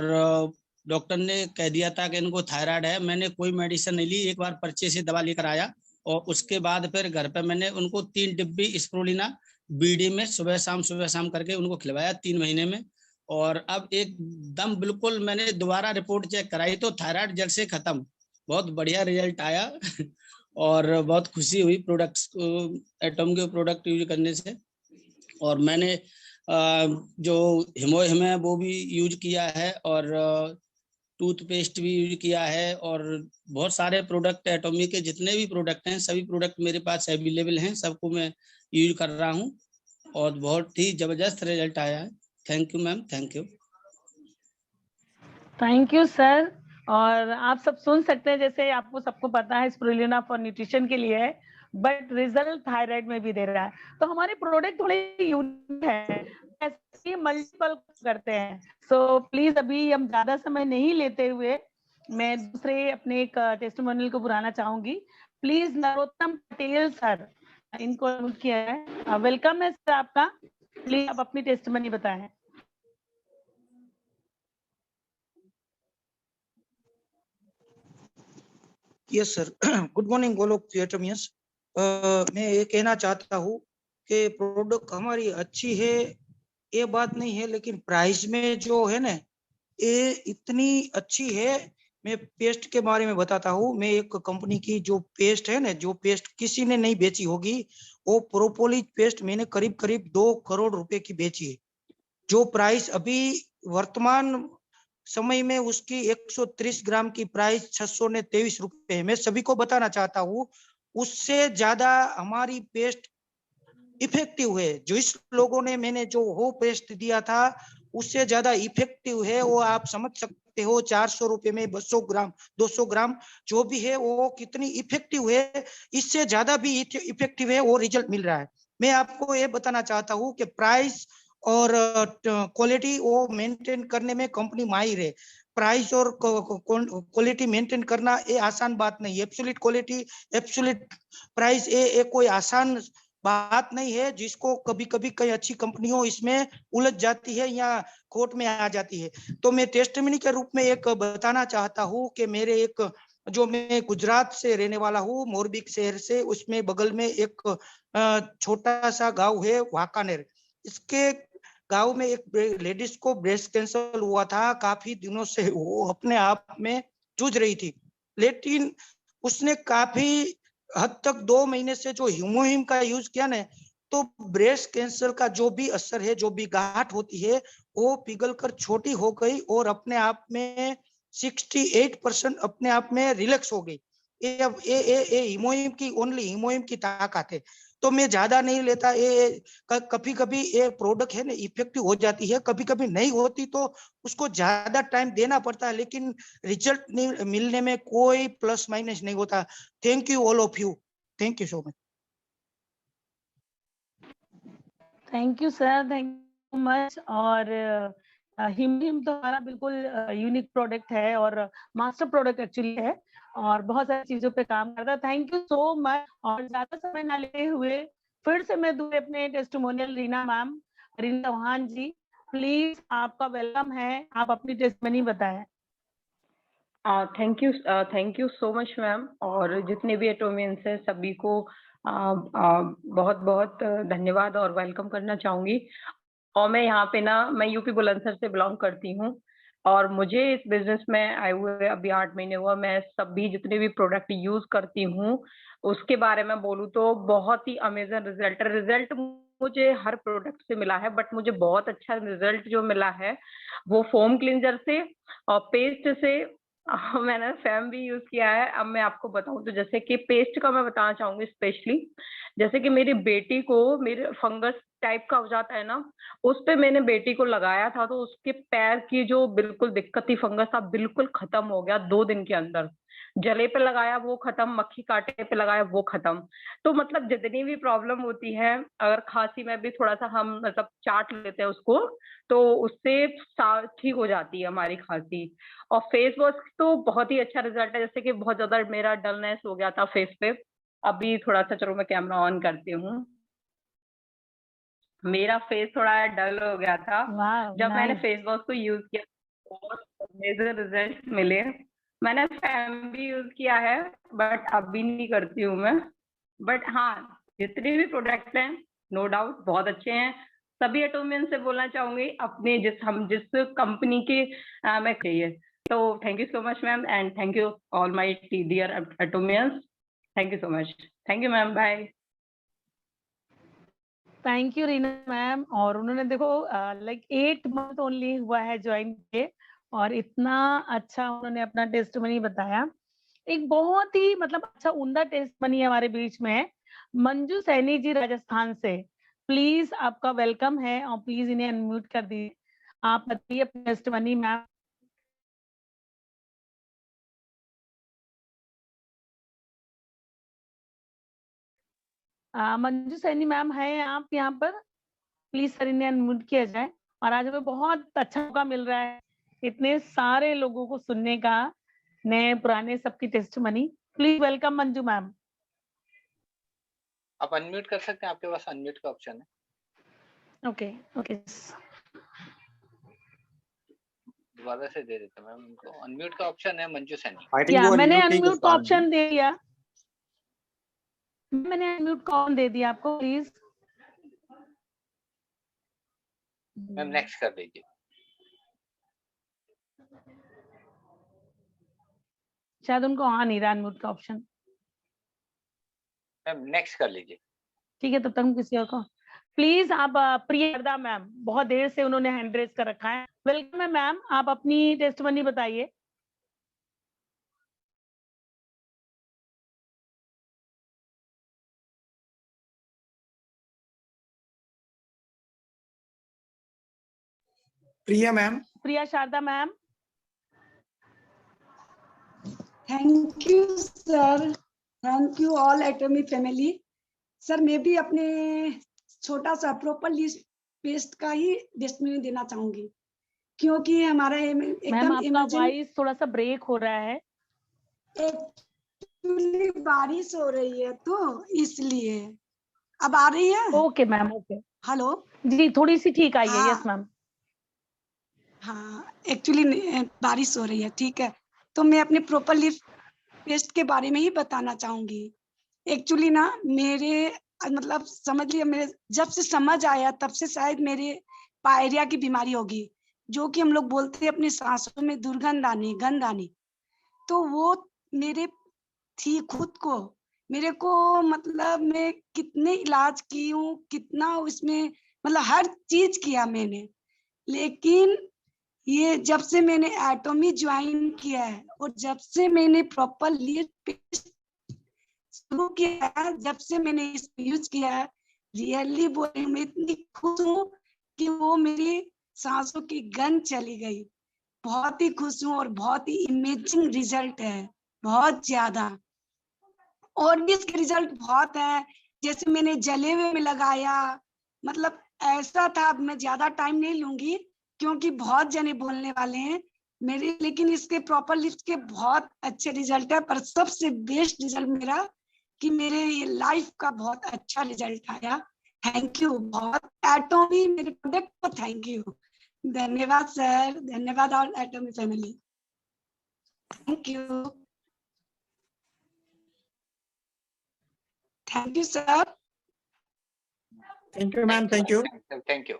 डॉक्टर ने कह दिया था कि इनको थायराइड है। मैंने कोई मेडिसिन नहीं ली, एक बार पर्चे से दवा लेकर आया और उसके बाद फिर घर पे मैंने उनको 3 डिब्बी स्प्रोलिना बीडी में सुबह शाम करके उनको खिलवाया 3 महीने में। और अब एकदम बिल्कुल मैंने दोबारा रिपोर्ट चेक कराई तो थायराइड जड़ से खत्म। बहुत बढ़िया रिजल्ट आया और बहुत खुशी हुई प्रोडक्ट्स एटम के प्रोडक्ट यूज करने से। और मैंने जो हिमोहिम है वो भी यूज किया है और टूथपेस्ट भी यूज किया है और बहुत सारे प्रोडक्ट एटॉमी के जितने भी प्रोडक्ट हैं सभी प्रोडक्ट मेरे पास अवेलेबल हैं, सबको मैं यूज कर रहा हूं और बहुत ही जबरदस्त रिजल्ट आया है। Thank you ma'am, thank you. Thank you sir. और आप सब सुन सकते हैं, जैसे आपको सबको पता है स्प्रुलिना फॉर न्यूट्रिशन के लिए है, बट रिजल्ट थायराइड में भी दे रहा है। तो हमारे प्रोडक्ट थोड़े यूनिक है, ऐसे मल्टीपल करते हैं। सो प्लीज अभी हम ज्यादा समय नहीं लेते हुए मैं दूसरे अपने एक टेस्टिमोनियल को बुलाना चाहूंगी। प्लीज नरोत्तम पटेल सर, इनको अनम्यूट किया है। वेलकम है सर आपका, प्लीज आप अपनी टेस्टिमोनी बताएं। Yes sir, good morning global Atomians. मैं ये कहना चाहता हूँ कि प्रोडक्ट हमारी अच्छी है ये बात नहीं है, लेकिन प्राइस में जो है ना ये इतनी अच्छी है। मैं पेस्ट के बारे में बताता हूँ। मैं एक कंपनी की जो पेस्ट है ना, जो पेस्ट किसी ने नहीं बेची होगी, वो प्रोपोलिस पेस्ट मैंने करीब 2 करोड़ रुपए की बेची है। जो प्राइस अभी वर्तमान समय में उसकी 130 ग्राम की प्राइस 623 रुपए है। मैं सभी को बताना चाहता हूँ उससे ज्यादा हमारी पेस्ट इफेक्टिव है। जो इस लोगों ने मैंने जो वो पेस्ट दिया था उससे ज्यादा इफेक्टिव है। वो आप समझ सकते हो 400 रुपए में 200 ग्राम 200 ग्राम जो भी है वो कितनी इफेक्टिव है। इससे ज्यादा भी इफेक्टिव है, वो रिजल्ट मिल रहा है। मैं आपको ये बताना चाहता हूँ कि प्राइस और क्वालिटी वो मेंटेन करने में कंपनी माहिर है। प्राइस और क्वालिटी मेंटेन करना ये आसान बात नहीं है। एब्सोल्यूट क्वालिटी एब्सोल्यूट प्राइस ये कोई आसान बात नहीं है, जिसको कभी कभी कई अच्छी कंपनियों इसमें उलझ जाती है या कोर्ट में आ जाती है। तो मैं टेस्टिमनी के रूप में एक बताना चाहता हूँ कि मेरे एक जो मैं गुजरात से रहने वाला हूँ, मोरबी शहर से, उसमें बगल में एक छोटा सा गांव है वाकानेर। इसके गांव में एक लेडीज को ब्रेस्ट कैंसर हुआ था। काफी दिनों से वो अपने आप में जूझ रही थी, लेकिन उसने काफी हद तक 2 महीने से जो हीमोहिम का यूज किया ना, तो ब्रेस्ट कैंसर का जो भी असर है, जो भी गांठ होती है, वो पिघलकर छोटी हो गई और अपने आप में 68% अपने आप में रिलैक्स हो गई। ये हीमोहिम की, ओनली हीमोहिम की ताकत है। तो मैं ज्यादा नहीं लेता। ये कभी कभी ये प्रोडक्ट है ना इफेक्टिव हो जाती है, कभी कभी नहीं होती, तो उसको ज्यादा टाइम देना पड़ता है, लेकिन रिजल्ट मिलने में कोई प्लस माइनस नहीं होता। Thank you all of you, thank you so much. Thank you sir, thank you much. और हिम तो हमारा बिल्कुल यूनिक प्रोडक्ट है और मास्टर प्रोडक्ट एक्चुअली है और बहुत सारी चीजों पे काम करता है। Thank you so much. और ज्यादा समय ना लेते हुए फिर से मैं दूँ अपने testimonial Reena ma'am, Reena Chauhan ji, please आपका वेलकम है, आप अपनी टेस्टिमनी बताएं। Thank you so much ma'am. और जितने भी एटोमियंस है सभी को बहुत बहुत धन्यवाद और वेलकम करना चाहूंगी। और मैं यहाँ पे मैं यूपी बुलंदशहर से बिलोंग करती हूँ और मुझे इस बिजनेस में आए हुए अभी 8 महीने हुआ। मैं सभी जितने भी प्रोडक्ट यूज करती हूँ उसके बारे में बोलूँ तो बहुत ही अमेजिंग रिजल्ट मुझे हर प्रोडक्ट से मिला है, बट मुझे बहुत अच्छा रिजल्ट जो मिला है वो फोम क्लींजर से और पेस्ट से। मैंने फैम भी यूज किया है। अब मैं आपको बताऊं तो जैसे कि पेस्ट का मैं बताना चाहूंगी स्पेशली, जैसे कि मेरी बेटी को मेरे फंगस टाइप का हो जाता है ना, उस पे मैंने बेटी को लगाया था तो उसके पैर की जो बिल्कुल दिक्कत थी, फंगस था, बिल्कुल खत्म हो गया 2 दिन के अंदर। जले पे लगाया वो खत्म, मक्खी कांटे पे लगाया वो खत्म। तो मतलब जितनी भी प्रॉब्लम होती है, अगर खांसी में भी थोड़ा सा हम मतलब चाट लेते हैं उसको तो उससे ठीक हो जाती है हमारी खांसी। और फेस वॉश तो बहुत ही अच्छा रिजल्ट है। जैसे कि बहुत ज्यादा मेरा डलनेस हो गया था फेस पे, अभी थोड़ा सा, चलो मैं कैमरा ऑन करती हूँ, मेरा फेस थोड़ा डल हो गया था जब मैंने फेस वॉश को यूज किया, बहुत अमेजिंग रिजल्ट मिले। मैंने फैम भी यूज किया है बट अभी नहीं करती हूँ मैं। बट हाँ, जितने भी प्रोडक्ट हैं नो डाउट बहुत अच्छे हैं। सभी एटोमियन से बोलना चाहूंगी अपने जिस कंपनी के मैं चाहिए। तो thank you so much ma'am and thank you all my dear Atomians. Thank you so much. Thank you ma'am, bye. Thank you Reena ma'am. और उन्होंने देखो लाइक 8 मंथ ओनली हुआ है ज्वाइन किए और इतना अच्छा उन्होंने अपना टेस्टमनी बताया। एक बहुत ही मतलब अच्छा उम्दा टेस्टमनी हमारे बीच में है, मंजू सैनी जी राजस्थान से। प्लीज आपका वेलकम है और प्लीज इन्हें अनम्यूट कर दीजिए। आप बताइए अपनी testimony ma'am. Manju Saini ma'am है आप यहाँ पर? प्लीज सर इन्हें अनम्यूट किया जाए। और आज हमें बहुत अच्छा मौका मिल रहा है इतने सारे लोगों को सुनने का, नए पुराने सबकी testimony. Please welcome Manju ma'am. आप अनम्यूट कर सकते हैं, आपके पास अनम्यूट का ऑप्शन है। ओके ओके, दोबारा से दे देता मैम उनको अनम्यूट का ऑप्शन है। मंजू सैनी, क्या मैंने अनम्यूट का ऑप्शन दे दिया? मैंने अनम्यूट का ऑप्शन दे दिया आपको, प्लीज मैम नेक्स्ट कर दीजिए। शायद उनको आ नहीं रहा अनम्यूट का ऑप्शन। मैम नेक्स्ट कर लीजिए। ठीक है, तब तक हम किसी और को प्लीज। आप प्रिया मैम, बहुत देर से उन्होंने हैंड रेज कर रखा है। वेलकम है मैम, आप अपनी टेस्टमनी बताइए। Priya ma'am. Priya Sharda ma'am. Thank you sir, thank you all Atomy family. Sir मैं भी अपने छोटा सा प्रोपरली पेस्ट का ही टेस्टमनी देना चाहूंगी क्योंकि हमारा एकदम आपका वॉइस थोड़ा सा ब्रेक हो रहा है। एक्चुअली बारिश हो रही है तो इसलिए। अब आ रही है? Okay ma'am, okay. हेलो जी, थोड़ी सी ठीक आई है। Yes ma'am. हाँ, एक्चुअली बारिश हो रही है, ठीक है। तो मैं अपने प्रॉपर लीफ पेस्ट के बारे में ही बताना चाहूंगी। एक्चुअली ना मेरे मतलब समझ लिया, मेरे जब से समझ आया तब से शायद मेरे पायरिया की बीमारी होगी, जो कि हम लोग बोलते हैं अपने सांसों में दुर्गंध आनी, गंध आनी। तो वो मेरे थी खुद को मेरे को मतलब मैं कितने इलाज की हूँ, कितना उसमें मतलब हर चीज किया मैंने, लेकिन ये जब से मैंने एटॉमी ज्वाइन किया है और जब से मैंने प्रॉपर लीड पेस्ट शुरू किया है, जब से मैंने इसको यूज किया है, रियली बोल मैं इतनी खुश हूँ कि वो मेरी सांसों की गन चली गई। बहुत ही खुश हूँ और बहुत ही इमेजिंग रिजल्ट है, बहुत ज्यादा। और भी इसके रिजल्ट बहुत है, जैसे मैंने जलेबे में लगाया, मतलब ऐसा था। अब मैं ज्यादा टाइम नहीं लूंगी क्योंकि बहुत जने बोलने वाले हैं मेरे, लेकिन इसके प्रॉपर लिफ्ट के बहुत अच्छे रिजल्ट है। पर सबसे बेस्ट रिजल्ट मेरा कि मेरे ये लाइफ का बहुत अच्छा रिजल्ट आया। थैंक यू बहुत एटॉमी, मेरे प्रोडक्ट को थैंक यू। धन्यवाद सर, धन्यवाद all एटॉमी family, thank you. Thank you sir. Thank you ma'am, thank you. Thank you.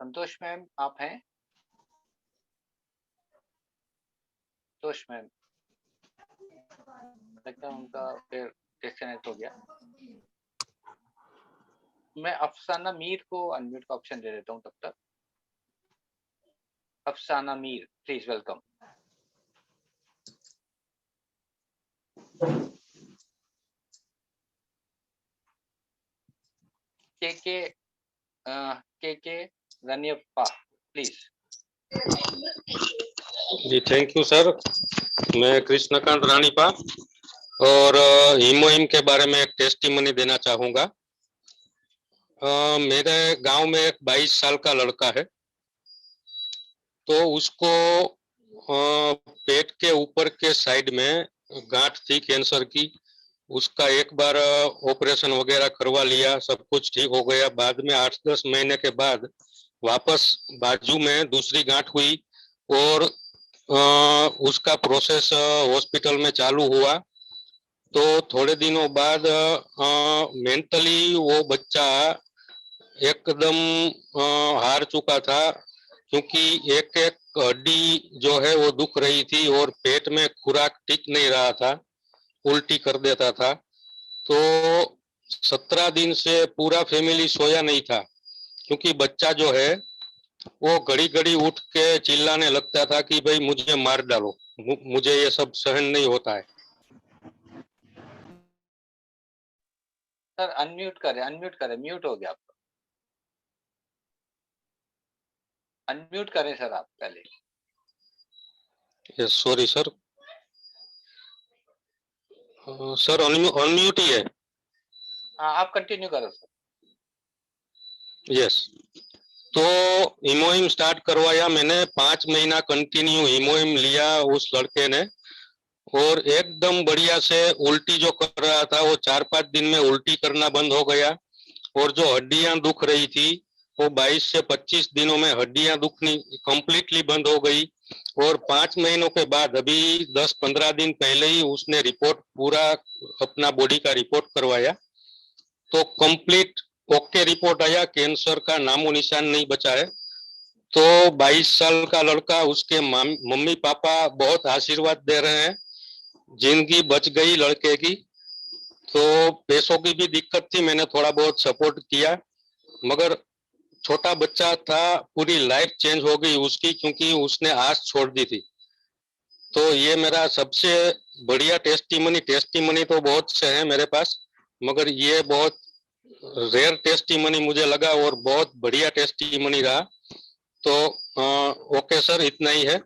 Santosh ma'am आप हैं? संतोष मैम लगता है उनका फिर डिस्कनेक्ट हो गया। मैं अफसाना मीर को अनम्यूट का ऑप्शन दे देता हूं तब तक। अफसाना Mir please welcome. K Raniyappa please. जी थैंक यू सर। मैं कृष्णकांत रानीपा और हीमोहिम के बारे में एक टेस्टिमनी देना चाहूंगा। मेरे गांव में एक 22 साल का लड़का है, तो उसको पेट के ऊपर के साइड में गांठ थी कैंसर की। उसका एक बार ऑपरेशन वगैरह करवा लिया, सब कुछ ठीक हो गया। बाद में 8-10 महीने के बाद वापस बाजू में दूसरी गांठ हुई और उसका प्रोसेस हॉस्पिटल में चालू हुआ। तो थोड़े दिनों बाद मेंटली वो बच्चा एकदम हार चुका था, क्योंकि एक एक हड्डी जो है वो दुख रही थी और पेट में खुराक टिक नहीं रहा था, उल्टी कर देता था। तो 17 दिन से पूरा फैमिली सोया नहीं था, क्योंकि बच्चा जो है वो घड़ी घड़ी उठ के चिल्लाने लगता था कि भाई मुझे मार डालो, मुझे ये सब सहन नहीं होता है। सर अनम्यूट करें, म्यूट हो गया आपका। अनम्यूट करें सर आप पहले। Yes sorry sir. Sir unmute ही है। हाँ आप कंटिन्यू करो सर। यस तो हीमोहिम स्टार्ट करवाया मैंने, 5 महीना कंटिन्यू हीमोहिम लिया उस लड़के ने, और एकदम बढ़िया से उल्टी जो कर रहा था वो 4-5 दिन में उल्टी करना बंद हो गया। और जो हड्डियां दुख रही थी वो 22 से 25 दिनों में हड्डियां दुखनी कंप्लीटली बंद हो गई। और 5 महीनों के बाद अभी 10-15 दिन पहले ही उसने रिपोर्ट पूरा अपना बॉडी का रिपोर्ट करवाया, तो कंप्लीट ओके रिपोर्ट आया, कैंसर का नामो निशान नहीं बचा है। तो 22 साल का लड़का, उसके मम्मी पापा बहुत आशीर्वाद दे रहे हैं, जिंदगी बच गई लड़के की। तो पैसों की भी दिक्कत थी, मैंने थोड़ा बहुत सपोर्ट किया, मगर छोटा बच्चा था, पूरी लाइफ चेंज हो गई उसकी, क्योंकि उसने आस छोड़ दी थी। तो ये मेरा सबसे बढ़िया टेस्टिमनी तो बहुत से हैं मेरे पास, मगर ये बहुत रेयर टेस्टिमनी मुझे लगा और बहुत बढ़िया टेस्टिमनी रहा। तो ओके सर, इतना ही है।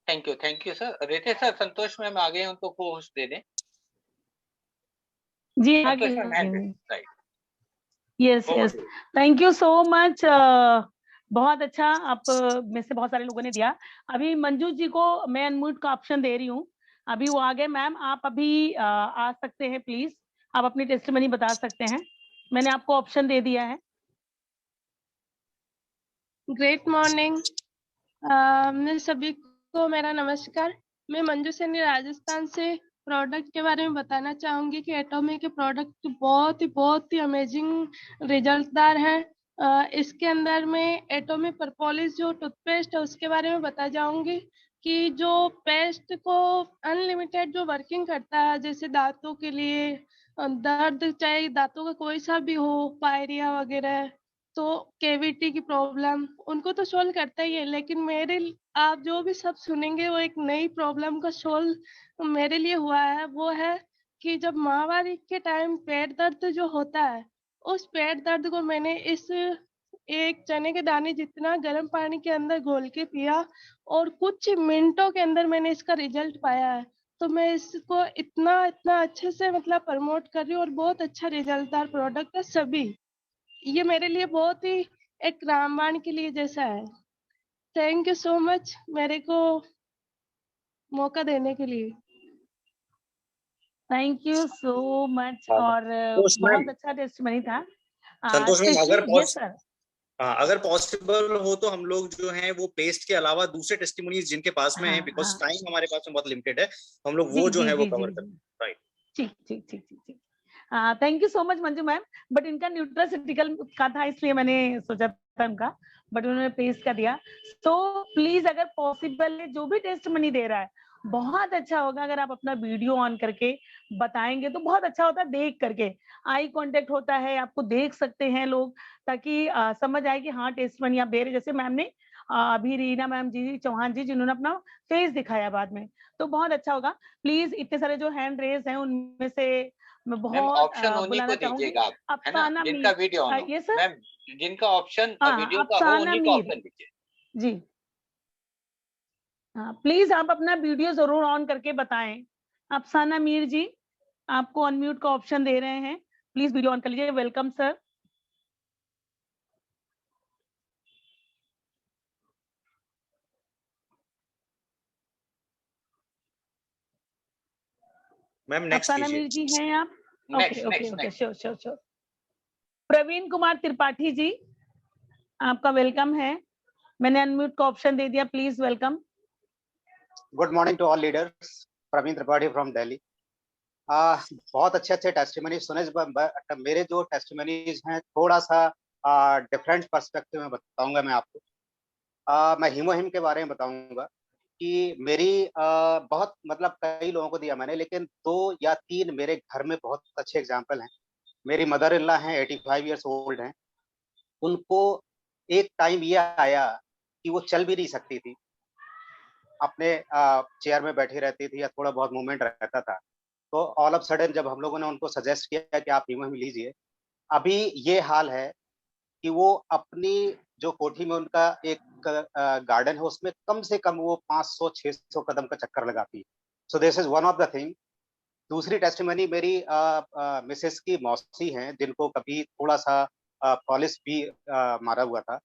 Thank you sir. रेते सर संतोष मैम आ गए, उनको को होस्ट दे दें। जी right. Yes thank you so much. बहुत अच्छा आप में से बहुत सारे लोगों ने दिया। अभी मंजू जी को मैं अनम्यूट का ऑप्शन दे रही हूँ, अभी वो आ गए। मैम आप अभी आ सकते हैं प्लीज, आप अपनी टेस्टिमनी बता सकते हैं, मैंने आपको ऑप्शन दे दिया है। ग्रेट मॉर्निंग मैं सभी को मेरा नमस्कार। मैं मंजू सैनी राजस्थान से प्रोडक्ट के बारे में बताना चाहूंगी कि एटॉमी के प्रोडक्ट बहुत ही अमेजिंग रिजल्टदार हैं। इसके अंदर में एटॉमी परपोलिस जो टूथपेस्ट है उसके बारे में बता जाऊंगी। कि जो पेस्ट को अनलिमिटेड जो वर्किंग करता है, जैसे दांतों के लिए दर्द, चाहे दांतों का कोई सा भी हो, पायरिया वगैरह, तो केविटी की प्रॉब्लम, उनको तो सोल्व करता ही है। लेकिन आप जो भी सब सुनेंगे वो एक नई प्रॉब्लम का सोल्व मेरे लिए हुआ है। वो है कि जब माहवारी के टाइम पेट दर्द जो होता है, उस पेट दर्द को मैंने इस एक चने के दाने जितना गर्म पानी के अंदर घोल के पिया और कुछ मिनटों के अंदर मैंने इसका रिजल्ट पाया है। तो मैं इसको इतना इतना अच्छे से मतलब प्रमोट कर रही हूँ और बहुत अच्छा रिजल्टदार प्रोडक्ट है सभी। ये मेरे लिए बहुत ही एक रामबाण के लिए जैसा है। थैंक यू सो मच मेरे को मौका देने के लिए। Thank you so much. और संतोष मैम, बहुत अच्छा टेस्टमनी था। संतोष मैम, यस सर, अगर पॉसिबल हो तो हम लोग जो है वो पेस्ट के अलावा दूसरे टेस्टिमोनीज जिनके पास में है, बिकॉज टाइम हमारे पास में बहुत लिमिटेड है, हम लोग वो जो है वो कवर करें। राइट, ठीक ठीक ठीक ठीक ठीक। Thank you so much Manju ma'am. But इनका न्यूट्रासिटिकल का था इसलिए मैंने सोचा था उनका, बट उन्होंने पेस्ट का दिया। तो प्लीज अगर पॉसिबल है, जो भी टेस्ट मनी दे रहा है बहुत अच्छा होगा अगर आप अपना वीडियो ऑन करके बताएंगे तो बहुत अच्छा होता है। देख करके आई कांटेक्ट होता है, आपको देख सकते हैं लोग, ताकि समझ आए कि हाँ टेस्ट मनी आप दे रहे। जैसे मैम ने अभी रीना मैम जी, चौहान जी, जिन्होंने अपना फेस दिखाया बाद में, तो बहुत अच्छा होगा। प्लीज इतने सारे जो हैंड रेज हैं उनमें से मैं बहुत ऑप्शन उन्हीं बुलाना को चाहूंगी दीजिएगा आप, है ना, अफसाना जिनका मीर। वीडियो ऑन हो। ये सर, मैम, जिनका ऑप्शन वीडियो का हो अफसाना उन्हीं को मीर ऑप्शन दीजिए जी। हाँ प्लीज आप अपना वीडियो जरूर ऑन करके बताएं। अफसाना मीर जी, आपको अनम्यूट का ऑप्शन दे रहे हैं, प्लीज वीडियो ऑन कर लीजिए। Welcome sir. मैम नेक्स्ट अफसाना मीर जी हैं आप? Okay okay okay, sure sure sure. Praveen Kumar Tripathi ji, आपका वेलकम है, मैंने अनम्यूट का ऑप्शन दे दिया, please welcome. Good morning to all leaders, Praveen Tripathi from Delhi. बहुत अच्छे अच्छे टेस्टिमनी सुने, बट मेरे जो टेस्टिमनीज हैं थोड़ा सा डिफरेंट पर्सपेक्टिव में बताऊंगा मैं आपको। मैं हीमोहिम के बारे में बताऊंगा कि मेरी बहुत मतलब कई लोगों को दिया मैंने, लेकिन 2 या 3 मेरे घर में बहुत अच्छे एग्जाम्पल हैं। मेरी मदर इन लॉ हैं, 85 ईयर्स ओल्ड हैं। उनको एक टाइम ये आया कि वो चल भी नहीं सकती थी, अपने चेयर में बैठी रहती थी या थोड़ा बहुत मूवमेंट रहता था। तो ऑल ऑफ सडन जब हम लोगों ने उनको सजेस्ट किया कि आप हीमोहिम लीजिए, अभी ये हाल है कि वो अपनी जो कोठी में उनका एक गार्डन है उसमें कम से कम वो 500-600 कदम का चक्कर लगाती है। So this is one of the thing. दूसरी टेस्टिमनी मेरी मिसेस की मौसी हैं, जिनको कभी थोड़ा सा पॉलिस भी मारा हुआ था।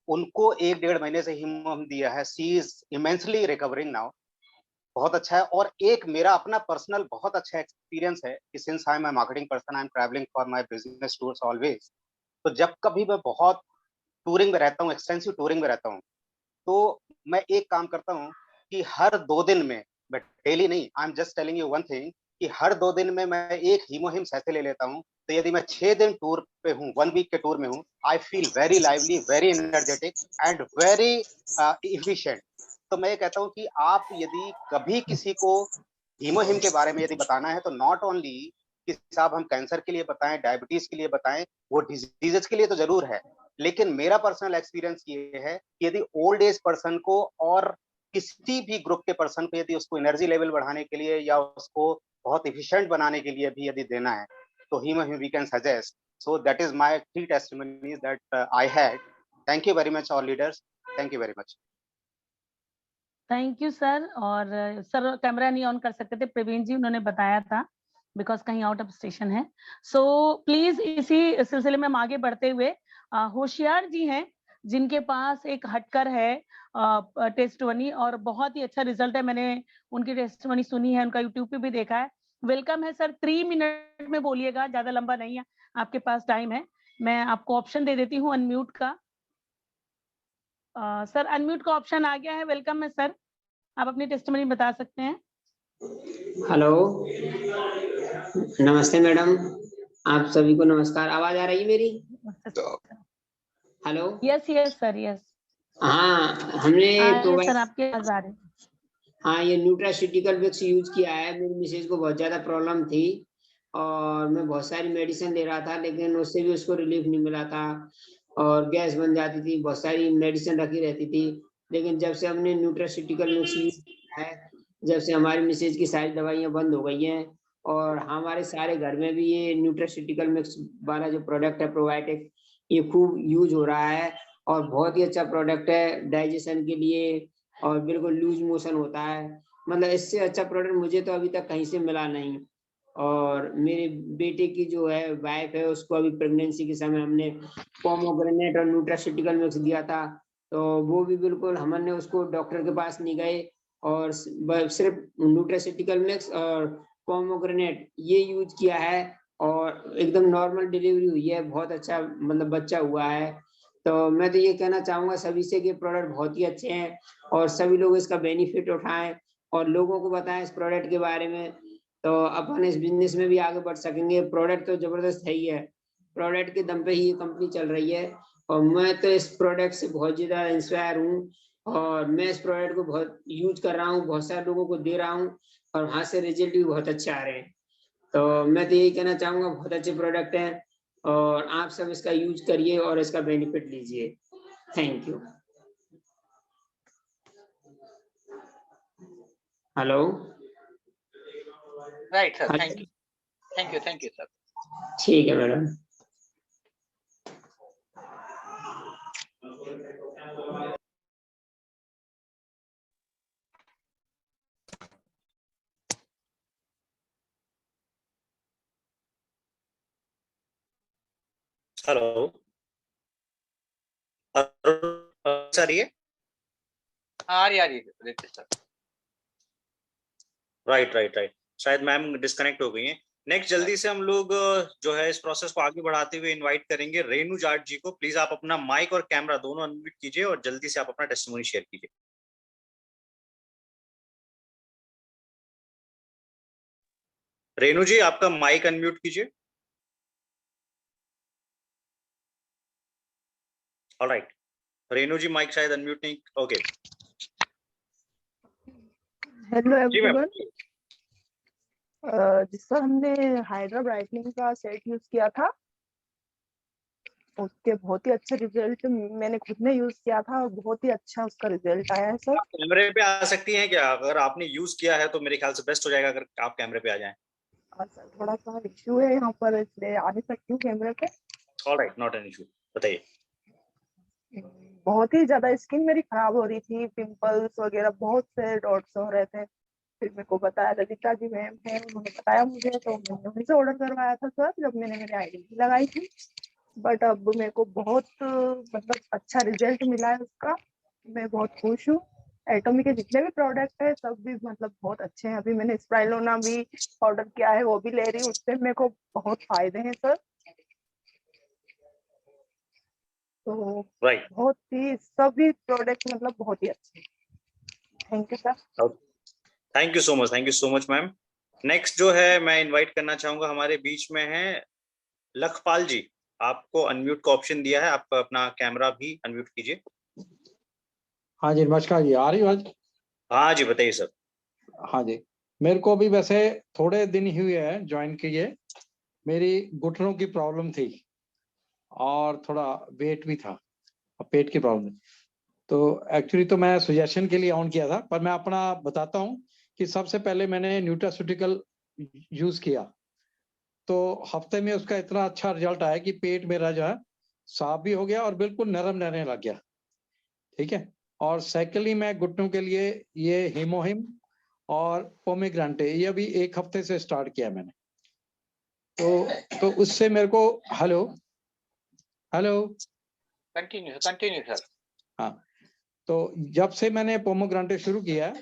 उनको 1-1.5 महीने से हीमोहिम दिया है। She is immensely recovering now, बहुत अच्छा है। और एक मेरा अपना पर्सनल बहुत अच्छा एक्सपीरियंस है कि since I am a marketing person, I am travelling for my business tours always. तो जब कभी मैं बहुत टूरिंग में रहता हूँ, एक्सटेंसिव टूरिंग में रहता हूँ, तो मैं एक काम करता हूँ कि हर 2 दिन में, बट डेली नहीं, I am just telling you one thing, कि हर 2 दिन में मैं एक हीमोहिम ऐसे ले लेता हूँ। तो यदि मैं 6 दिन टूर पे हूँ, 1 वीक के टूर में हूँ, I feel very lively, very energetic and very efficient. तो मैं ये कहता हूँ कि आप यदि कभी किसी को हीमोहिम के बारे में यदि बताना है, तो नॉट ओनली कि साहब हम कैंसर के लिए बताएं, डायबिटीज के लिए बताएं, वो डिजीजेस के लिए तो जरूर है, लेकिन मेरा पर्सनल एक्सपीरियंस ये है कि यदि ओल्ड एज पर्सन को और किसी भी ग्रुप के पर्सन को यदि उसको एनर्जी लेवल बढ़ाने के लिए या उसको बहुत इफिशिएंट बनाने के लिए भी यदि देना है, तो हीमोहिम we can suggest. So that is my 3 testimonies that I had. Thank you very much all leaders, thank you very much. Thank you sir. और सर कैमरा नहीं ऑन कर सकते थे, प्रवीण जी उन्होंने बताया था, बिकॉज कहीं आउट ऑफ स्टेशन है। सो प्लीज इसी सिलसिले में हम आगे बढ़ते हुए होशियार जी हैं, जिनके पास एक हटकर है टेस्टमनी और बहुत ही अच्छा रिजल्ट है। मैंने उनकी टेस्टमनी सुनी है, उनका यूट्यूब पे भी देखा है। वेलकम है सर, 3 मिनट में बोलिएगा, ज्यादा लंबा नहीं है, आपके पास टाइम है। मैं आपको ऑप्शन दे देती हूँ अनम्यूट का। सर अनम्यूट का ऑप्शन आ गया है, वेलकम है सर, आप अपनी टेस्टमनी बता सकते हैं। हेलो, नमस्ते मैडम, आप सभी को नमस्कार। आवाज आ रही है मेरी? Hello, yes yes sir, yes. हाँ, हमने तो सर आपके आवाज आ रही है। हाँ, ये न्यूट्रास्यूटिकल विक्स यूज किया है। मेरी मिसेज को बहुत ज्यादा प्रॉब्लम थी और मैं बहुत सारी मेडिसिन ले रहा था, लेकिन उससे भी उसको रिलीफ नहीं मिला था और गैस बन जाती थी, बहुत सारी मेडिसिन रखी रहती थी। लेकिन जब से हमने न्यूट्रास्यूटिकल विक्स यूज किया है, जब से हमारी मिसेज की सारी दवाइयाँ बंद हो गई हैं और हमारे सारे घर में भी ये न्यूट्रास्यूटिकल मिक्स वाला जो प्रोडक्ट है प्रोबायोटिक, ये खूब यूज हो रहा है और बहुत ही अच्छा प्रोडक्ट है डाइजेशन के लिए और बिल्कुल लूज मोशन होता है। मतलब इससे अच्छा प्रोडक्ट मुझे तो अभी तक कहीं से मिला नहीं। और मेरे बेटे की जो है वाइफ है, उसको अभी प्रेगनेंसी के समय हमने पोमोग्रेनेट और न्यूट्रास्यूटिकल मिक्स दिया था, तो वो भी बिल्कुल हमने उसको डॉक्टर के पास नहीं गए और सिर्फ न्यूट्रास्यूटिकल मिक्स और पोमोग्रेनेट ये यूज किया है और एकदम नॉर्मल डिलीवरी हुई है, बहुत अच्छा मतलब बच्चा हुआ है। तो मैं तो ये कहना चाहूंगा सभी से कि प्रोडक्ट बहुत ही अच्छे हैं और सभी लोग इसका बेनिफिट उठाएं और लोगों को बताएं इस प्रोडक्ट के बारे में, तो अपन इस बिजनेस में भी आगे बढ़ सकेंगे। प्रोडक्ट तो जबरदस्त है ही है, प्रोडक्ट के दम पे ही ये कंपनी चल रही है और मैं तो इस प्रोडक्ट से बहुत ज्यादा इंस्पायर हूँ और मैं इस प्रोडक्ट को बहुत यूज कर रहा हूँ, बहुत सारे लोगों को दे रहा हूँ और वहां से रिजल्ट भी बहुत अच्छे आ रहे हैं। तो मैं तो यही कहना चाहूंगा बहुत अच्छे प्रोडक्ट हैं और आप सब इसका यूज करिए और इसका बेनिफिट लीजिए। Thank you. Hello. Right sir, thank you sir. ठीक है मैडम। हेलो सर, ये आ रही सर। राइट, शायद मैम डिस्कनेक्ट हो गई हैं। नेक्स्ट जल्दी से हम लोग जो है इस प्रोसेस को आगे बढ़ाते हुए इनवाइट करेंगे रेणु जाट जी को। प्लीज आप अपना माइक और कैमरा दोनों अनम्यूट कीजिए और जल्दी से आप अपना टेस्टिमोनी शेयर कीजिए। रेणु जी, आपका माइक अनम्यूट कीजिए। ऑलराइट, रेणु जी माइक शायद अनम्यूट नहीं। ओके, हेलो जी मैम। एवरीवन। जिस पर हमने हाइड्रा ब्राइटनिंग का सेट यूज किया था, उसके बहुत ही अच्छे रिजल्ट मैंने खुद ने यूज किया था और बहुत ही अच्छा उसका रिजल्ट आया है सर। आप कैमरे पे आ सकती हैं क्या? अगर आपने यूज किया है तो मेरे ख्याल से बेस्ट हो जाएगा अगर आप कैमरे पे आ जाएं। सर थोड़ा सा इश्यू है यहाँ पर, इसलिए आ नहीं सकती हूँ कैमरे पे। ऑलराइट, नॉट एन इशू, बताइए। बहुत ही ज्यादा स्किन मेरी खराब हो रही थी, पिंपल्स वगैरह बहुत से डॉट्स हो रहे थे। फिर मेरे को बताया ललिता जी मैम है, उन्होंने बताया मुझे, तो मैंने उन्हीं से ऑर्डर करवाया था सर जब मैंने मेरी आईडी लगाई थी। बट अब मेरे को बहुत मतलब अच्छा रिजल्ट मिला है उसका, मैं बहुत खुश हूँ। एटॉमी के जितने भी प्रोडक्ट है सब भी मतलब बहुत अच्छे हैं। अभी मैंने स्प्राइलोना भी ऑर्डर किया है, वो भी ले रही हूँ, उससे मेरे को बहुत फायदे हैं सर। तो बहुत ही सभी प्रोडक्ट मतलब बहुत ही अच्छे। Thank you sir. Thank you so much ma'am. Next जो है मैं इनवाइट करना चाहूंगा, हमारे बीच में है लखपाल जी। आपको अनम्यूट का ऑप्शन दिया है, आप अपना कैमरा भी अनम्यूट कीजिए। हाँ जी, नमस्कार जी। आ रही आवाज? हाँ जी, बताइए सर। हाँ जी, मेरे को भी वैसे थोड़े दिन ही हुए हैं ज्वाइन किए। मेरी घुटनों की प्रॉब्लम थी और थोड़ा वेट भी था और पेट की प्रॉब्लम थी। तो एक्चुअली तो मैं सजेशन के लिए ऑन किया था, पर मैं अपना बताता हूँ कि सबसे पहले मैंने न्यूट्रास्यूटिकल यूज किया तो हफ्ते में उसका इतना अच्छा रिजल्ट आया कि पेट मेरा जो है साफ भी हो गया और बिल्कुल नरम रहने लग गया। ठीक है। और सेकेंडली मैं घुटनों के लिए ये हिमोहिम और पोमेग्रांटे ये भी 1 हफ्ते से स्टार्ट किया मैंने। तो उससे मेरे को हेलो कंटिन्यू सर। हाँ, तो जब से मैंने पोमोग्रांटे शुरू किया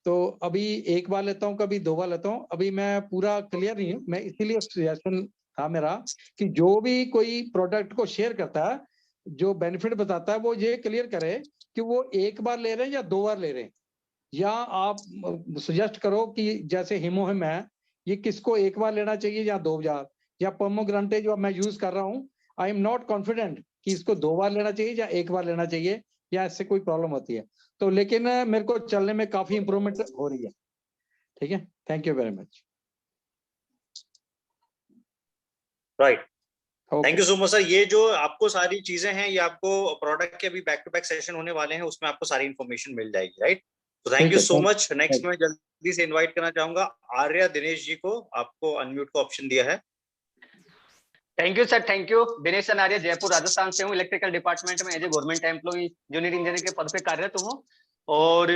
तो अभी 1 बार लेता हूँ, कभी 2 बार लेता हूँ। अभी मैं पूरा क्लियर नहीं हूँ, मैं इसीलिए सजेशन था मेरा कि जो भी कोई प्रोडक्ट को शेयर करता है, जो बेनिफिट बताता है, वो ये क्लियर करे कि वो 1 बार ले रहे हैं या 2 बार ले रहे हैं। या आप सजेस्ट करो कि जैसे हिमोहिम है, ये किसको 1 बार लेना चाहिए या 2 बार, या पोमोग्रांटे जो मैं यूज कर रहा हूँ, आई एम नॉट कॉन्फिडेंट कि इसको 2 बार लेना चाहिए या 1 बार लेना चाहिए। या इससे कोई प्रॉब्लम होती है। तो लेकिन मेरे को चलने में काफी इंप्रूवमेंट हो रही है। ठीक है, thank you very much. Right, thank you so much sir. ये जो आपको सारी चीजें हैं, ये आपको प्रोडक्ट के अभी बैक टू बैक सेशन होने वाले हैं, उसमें आपको सारी इन्फॉर्मेशन मिल जाएगी। राइट, तो thank you so much. Next मैं जल्दी से इनवाइट करना चाहूंगा आर्या दिनेश जी को। आपको अनम्यूट का ऑप्शन दिया है। Thank you sir, thank you. Dinesh Arya, Jaipur Rajasthan से हूँ। इलेक्ट्रिकल डिपार्टमेंट में as a government employ junior engineer के पद पे कार्यरत हूँ। और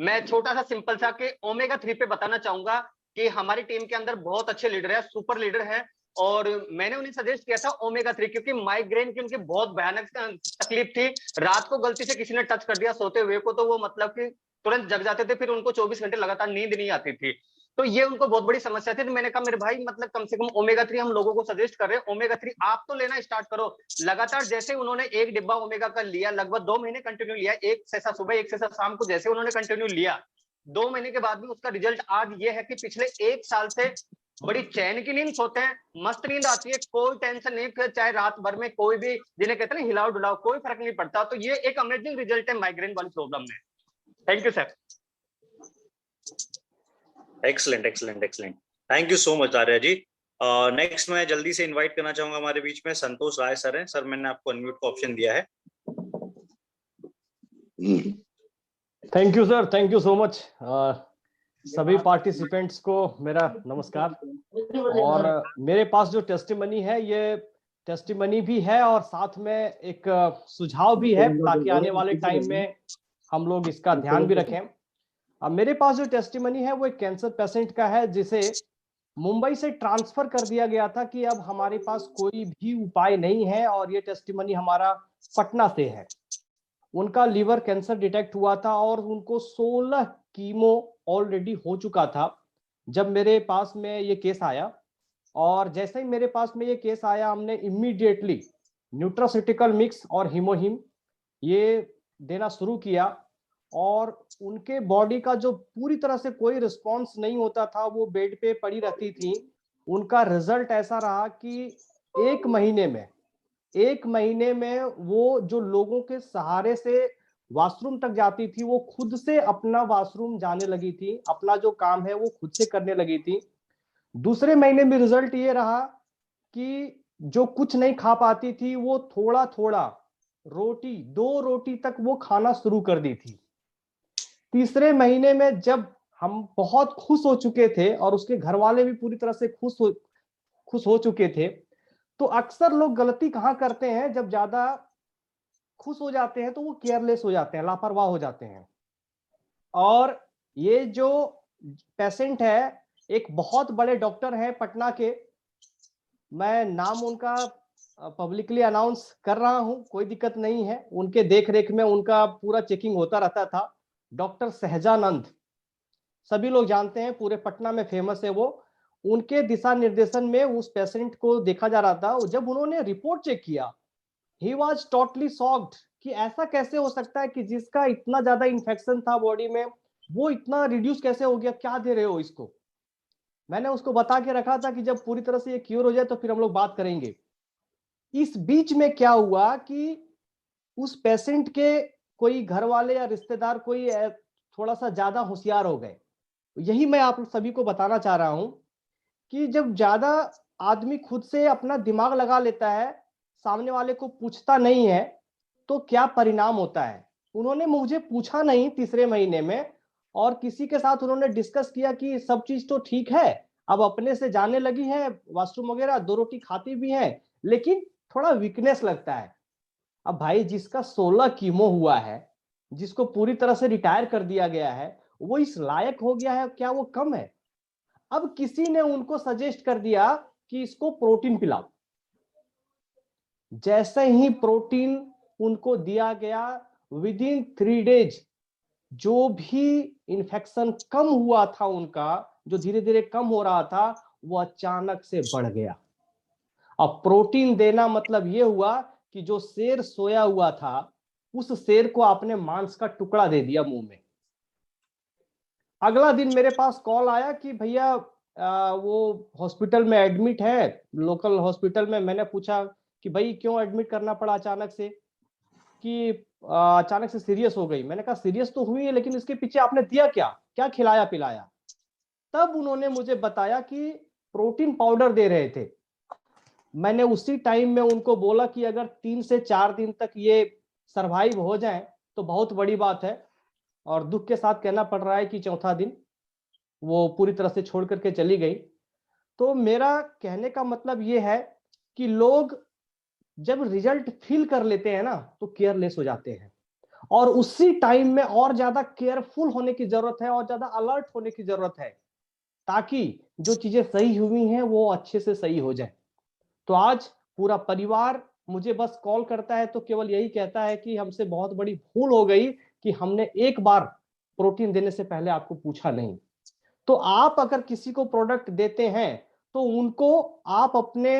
मैं छोटा सा सिंपल सा कि ओमेगा 3 पे बताना चाहूंगा कि हमारी टीम के अंदर बहुत अच्छे लीडर है, सुपर लीडर है। और मैंने उन्हें सजेस्ट किया था ओमेगा 3, क्योंकि माइग्रेन की उनकी बहुत भयानक तकलीफ थी। रात को गलती से किसी ने टच कर दिया सोते हुए को, तो वो मतलब कि तुरंत जग जाते थे, फिर उनको 24 घंटे लगातार नींद नहीं आती थी। तो ये उनको बहुत बड़ी समस्या थी। तो मैंने कहा मेरे भाई, मतलब कम से कम ओमेगा 3 हम लोगों को सजेस्ट कर रहे हैं, ओमेगा 3 आप तो लेना स्टार्ट करो। लगातार जैसे उन्होंने एक डिब्बा ओमेगा का लिया, लगभग 2 महीने कंटिन्यू लिया, एक सेसा सुबह एक सेसा शाम को, जैसे उन्होंने कंटिन्यू लिया, 2 महीने के बाद भी उसका रिजल्ट आज ये है कि पिछले 1 साल से बड़ी चैन की नींद सोते हैं, मस्त नींद आती है, कोई टेंशन नहीं, चाहे रात भर में कोई भी जिन्हें कहते हैं हिलाओ डुलाओ, कोई फर्क नहीं पड़ता। तो ये एक अमेजिंग रिजल्ट है माइग्रेन वाली प्रॉब्लम में। Thank you sir. Excellent excellent excellent, thank you so much Arya ji. Next मैं जल्दी से इनवाइट करना चाहूंगा हमारे बीच में संतोष राय सर हैं। सर, मैंने आपको अनम्यूट का ऑप्शन दिया है। Thank you sir, thank you so much. सभी पार्टिसिपेंट्स को मेरा नमस्कार। और मेरे पास जो टेस्टिमनी है, ये टेस्टिमनी भी है और साथ में एक सुझाव भी है, ताकि आने वाले टाइम में हम लोग इसका ध्यान भी रखें। अब मेरे पास जो टेस्टिमनी है वो एक कैंसर पेशेंट का है, जिसे मुंबई से ट्रांसफर कर दिया गया था कि अब हमारे पास कोई भी उपाय नहीं है। और ये टेस्टिमनी हमारा पटना से है। उनका लीवर कैंसर डिटेक्ट हुआ था और उनको 16 कीमो ऑलरेडी हो चुका था जब मेरे पास में ये केस आया। और जैसे ही मेरे पास में ये केस आया, हमने इमीडिएटली न्यूट्रास्यूटिकल मिक्स और हीमोहिम ये देना शुरू किया। और उनके बॉडी का जो पूरी तरह से कोई रिस्पॉन्स नहीं होता था, वो बेड पे पड़ी रहती थी, उनका रिजल्ट ऐसा रहा कि 1 महीने में वो जो लोगों के सहारे से वॉशरूम तक जाती थी, वो खुद से अपना वॉशरूम जाने लगी थी, अपना जो काम है वो खुद से करने लगी थी। दूसरे महीने में रिजल्ट ये रहा कि जो कुछ नहीं खा पाती थी, वो थोड़ा थोड़ा रोटी, 2 रोटी तक वो खाना शुरू कर दी थी। तीसरे महीने में जब हम बहुत खुश हो चुके थे और उसके घर वाले भी पूरी तरह से खुश हो चुके थे, तो अक्सर लोग गलती कहाँ करते हैं, जब ज्यादा खुश हो जाते हैं तो वो केयरलेस हो जाते हैं, लापरवाह हो जाते हैं। और ये जो पेशेंट है, एक बहुत बड़े डॉक्टर हैं पटना के, मैं नाम उनका पब्लिकली अनाउंस कर रहा हूं, कोई दिक्कत नहीं है। उनके देख रेख में उनका पूरा चेकिंग होता रहता था। डॉक्टर सहजानंद, सभी लोग जानते हैं, पूरे पटना में फेमस है वो। उनके दिशा निर्देशन में उस पेशेंट को देखा जा रहा था। जब उन्होंने रिपोर्ट चेक किया, ही वाज टोटली शॉक्ड कि ऐसा कैसे हो सकता है कि जिसका इतना ज्यादा इन्फेक्शन था बॉडी में, वो इतना रिड्यूस कैसे हो गया, क्या दे रहे हो इसको। मैंने उसको बता के रखा था कि जब पूरी तरह से ये क्योर हो जाए तो फिर हम लोग बात करेंगे। इस बीच में क्या हुआ कि उस पेशेंट के कोई घर वाले या रिश्तेदार कोई थोड़ा सा ज्यादा होशियार हो गए। यही मैं आप सभी को बताना चाह रहा हूं कि जब ज्यादा आदमी खुद से अपना दिमाग लगा लेता है, सामने वाले को पूछता नहीं है, तो क्या परिणाम होता है। उन्होंने मुझे पूछा नहीं तीसरे महीने में, और किसी के साथ उन्होंने डिस्कस किया कि सब चीज तो ठीक है, अब अपने से जाने लगी है, वॉशरूम वगैरह 2 रोटी खाती भी है, लेकिन थोड़ा वीकनेस लगता है। अब भाई, जिसका 16 कीमो हुआ है, जिसको पूरी तरह से रिटायर कर दिया गया है, वो इस लायक हो गया है, क्या वो कम है। अब किसी ने उनको सजेस्ट कर दिया कि इसको प्रोटीन पिलाओ। जैसे ही प्रोटीन उनको दिया गया, विद इन 3 डेज जो भी इन्फेक्शन कम हुआ था उनका, जो धीरे धीरे कम हो रहा था, वो अचानक से बढ़ गया। अब प्रोटीन देना मतलब ये हुआ कि जो शेर सोया हुआ था, उस शेर को आपने मांस का टुकड़ा दे दिया मुंह में। अगला दिन मेरे पास कॉल आया कि भैया वो हॉस्पिटल में एडमिट है, लोकल हॉस्पिटल में। मैंने पूछा कि भाई क्यों एडमिट करना पड़ा अचानक से। कि अचानक से सीरियस हो गई। मैंने कहा सीरियस तो हुई है, लेकिन इसके पीछे आपने दिया क्या, क्या खिलाया पिलाया? तब उन्होंने मुझे बताया कि प्रोटीन पाउडर दे रहे थे। मैंने उसी टाइम में उनको बोला कि अगर 3 से 4 दिन तक ये सरवाइव हो जाए तो बहुत बड़ी बात है, और दुख के साथ कहना पड़ रहा है कि चौथा दिन वो पूरी तरह से छोड़ करके चली गई। तो मेरा कहने का मतलब ये है कि लोग जब रिजल्ट फील कर लेते हैं ना तो केयरलेस हो जाते हैं, और उसी टाइम में और ज्यादा केयरफुल होने की जरूरत है और ज्यादा अलर्ट होने की जरूरत है, ताकि जो चीजें सही हुई हैं वो अच्छे से सही हो जाए। तो आज पूरा परिवार मुझे बस कॉल करता है तो केवल यही कहता है कि हमसे बहुत बड़ी भूल हो गई कि हमने एक बार प्रोटीन देने से पहले आपको पूछा नहीं। तो आप अगर किसी को प्रोडक्ट देते हैं तो उनको आप अपने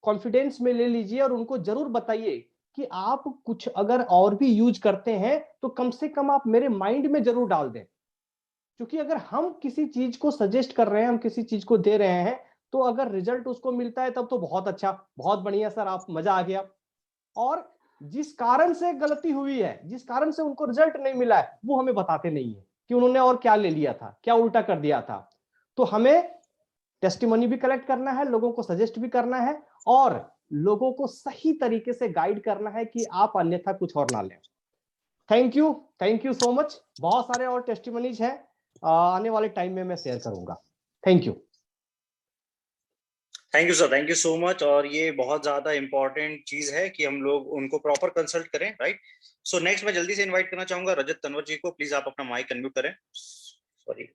कॉन्फिडेंस में ले लीजिए और उनको जरूर बताइए कि आप कुछ अगर और भी यूज करते हैं तो कम से कम आप मेरे माइंड में जरूर डाल दें। क्योंकि अगर हम किसी चीज को सजेस्ट कर रहे हैं, हम किसी चीज को दे रहे हैं, तो अगर रिजल्ट उसको मिलता है तब तो बहुत अच्छा, बहुत बढ़िया सर, आप मजा आ गया। और जिस कारण से गलती हुई है, जिस कारण से उनको रिजल्ट नहीं मिला है, वो हमें बताते नहीं है कि उन्होंने और क्या ले लिया था, क्या उल्टा कर दिया था। तो हमें टेस्टिमनी भी कलेक्ट करना है, लोगों को सजेस्ट भी करना है, और लोगों को सही तरीके से गाइड करना है कि आप अन्यथा कुछ और ना लें। Thank you so much. बहुत सारे और टेस्टिमनीज हैं, आने वाले टाइम में मैं शेयर करूंगा। Thank you sir, thank you so much. और ये बहुत ज्यादा इंपॉर्टेंट चीज है कि हम लोग उनको प्रॉपर कंसल्ट करें, राइट। सो नेक्स्ट मैं जल्दी से इनवाइट करना चाहूंगा रजत तनवर जी को। प्लीज आप अपना माइक अनम्यूट करें। सॉरी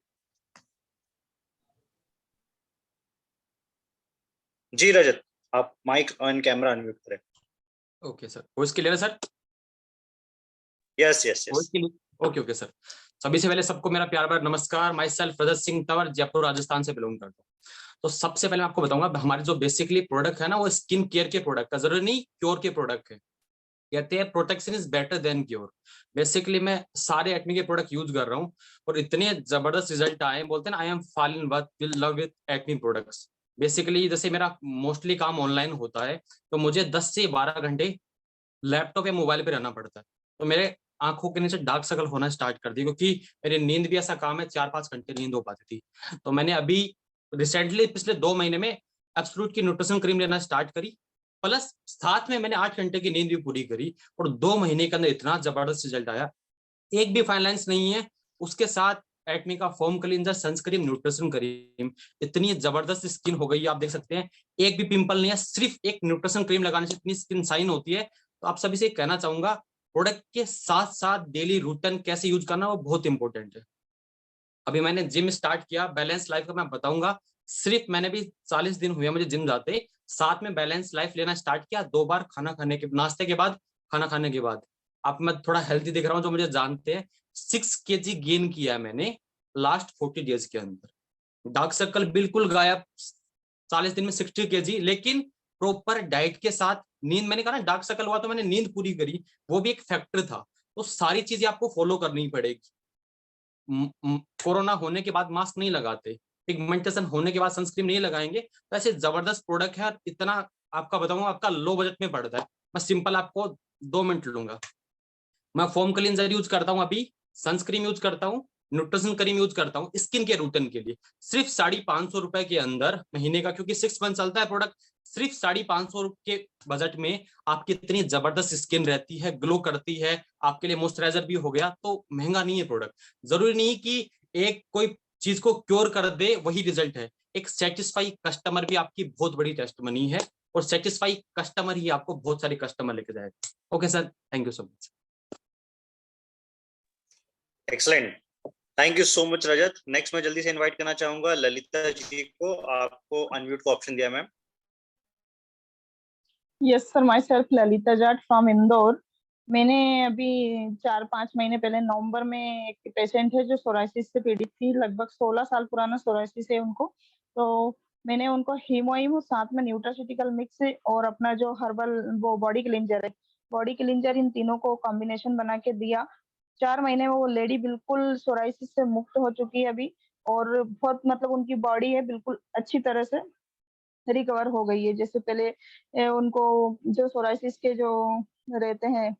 जी रजत, आप माइक ऑन कैमरा अनम्यूट करें। ओके सर, वॉइस क्लियर है sir? Yes yes yes, okay sir. सभी से पहले सबको मेरा प्यार भरा नमस्कार। माई सेल्फ रजत सिंह तंवर, जयपुर राजस्थान से बिलोंग करता हूँ। तो सबसे पहले मैं आपको बताऊंगा, हमारे जो बेसिकली प्रोडक्ट है ना, वो स्किन केयर के प्रोडक्ट है, जरूरी नहीं क्योर के प्रोडक्ट है। कहते हैं protection is better than cure. Basically मैं सारे एक्ने के प्रोडक्ट यूज कर रहा हूँ और इतने जबरदस्त रिजल्ट आए, बोलते हैं ना, I am fall in love with acne products. Basically जैसे मेरा मोस्टली काम ऑनलाइन होता है, तो मुझे 10 से 12 घंटे लैपटॉप या मोबाइल पे रहना पड़ता है, तो मेरे आंखों के नीचे डार्क सर्कल होना स्टार्ट कर दी, क्योंकि मेरी नींद भी ऐसा काम है, 4-5 घंटे नींद हो पाती थी। तो मैंने अभी रिसेंटली पिछले 2 महीने में एब्सोल्यूट की न्यूट्रिशन क्रीम लेना स्टार्ट करी, प्लस साथ में मैंने 8 घंटे की नींद भी पूरी करी, और 2 महीने के अंदर इतना जबरदस्त रिजल्ट आया, एक भी फाइन लाइन्स नहीं है। उसके साथ एक्ने का foam cleanser, sunscreen, nutrition cream, इतनी जबरदस्त स्किन हो गई है, आप देख सकते हैं, एक भी पिंपल नहीं है। सिर्फ एक न्यूट्रिशन क्रीम लगाने से इतनी स्किन शाइन होती है। तो आप सभी से कहना चाहूंगा, प्रोडक्ट के साथ साथ डेली रूटीन कैसे यूज करना वो बहुत इंपॉर्टेंट है। अभी मैंने जिम स्टार्ट किया, बैलेंस लाइफ का मैं बताऊंगा। सिर्फ मैंने भी 40 दिन हुए मुझे जिम जाते, साथ में बैलेंस लाइफ लेना स्टार्ट किया, 2 बार खाना खाने के, नाश्ते के बाद, खाना खाने के बाद। अब मैं थोड़ा हेल्थी दिख रहा हूँ, जो मुझे जानते हैं। 6 kg गेन किया मैंने लास्ट 40 डेज के अंदर। डार्क सर्कल बिल्कुल गायब, 40 दिन में 60 kg, लेकिन प्रॉपर डाइट के साथ। नींद, मैंने कहा ना डार्क सर्कल हुआ तो मैंने नींद पूरी करी, वो भी एक फैक्टर था। तो सारी चीजें आपको फॉलो करनी पड़ेगी। कोरोना होने के बाद मास्क नहीं लगाते, पिगमेंटेशन होने के बाद सनस्क्रीन नहीं लगाएंगे। तो ऐसे जबरदस्त प्रोडक्ट है, इतना आपका बताऊंगा, आपका लो बजट में पड़ता है। मैं सिंपल आपको 2 मिनट लूंगा। मैं फोम क्लींजर यूज करता हूँ, अभी सनस्क्रीन यूज करता हूँ, न्यूट्रिशन क्रीम यूज करता हूँ स्किन के रूटीन के लिए। सिर्फ 550 रुपए के अंदर महीने का, क्योंकि 6 मंथ चलता है प्रोडक्ट। सिर्फ 550 के बजट में आपकी इतनी जबरदस्त स्किन रहती है, ग्लो करती है, आपके लिए मॉइस्चराइजर भी हो गया। तो महंगा नहीं है प्रोडक्ट। जरूरी नहीं कि एक कोई चीज को क्योर कर दे वही रिजल्ट है। एक सेटिस्फाई कस्टमर भी आपकी बहुत बड़ी टेस्टिमनी है, और सेटिस्फाई कस्टमर ही आपको बहुत सारे कस्टमर लेके जाएगा। Okay sir, thank you so much. Excellent, thank you so much Rajat. Next मैं जल्दी से इनवाइट करना चाहूंगा ललिता जी को। आपको अनम्यूट का ऑप्शन दिया ma'am. Yes sir, my self Lalita Jat from Indore. मैंने अभी 4-5 महीने पहले नवंबर में, एक पेशेंट है जो सोराइसिस से पीड़ित थी, लगभग 16 साल पुराना सोराइसिस है उनको। तो मैंने उनको हीमोइम, साथ में न्यूट्रास्यूटिकल मिक्स और अपना जो हर्बल वो बॉडी क्लींजर है, बॉडी क्लींजर, इन तीनों को कॉम्बिनेशन बना के दिया। 4 महीने में वो लेडी बिल्कुल सोराइसिस से मुक्त हो चुकी है अभी, और बहुत मतलब उनकी बॉडी है बिल्कुल अच्छी तरह से रिकवर हो गई है। जैसे पहले उनको जो सोराइसिस के जो रहते हैं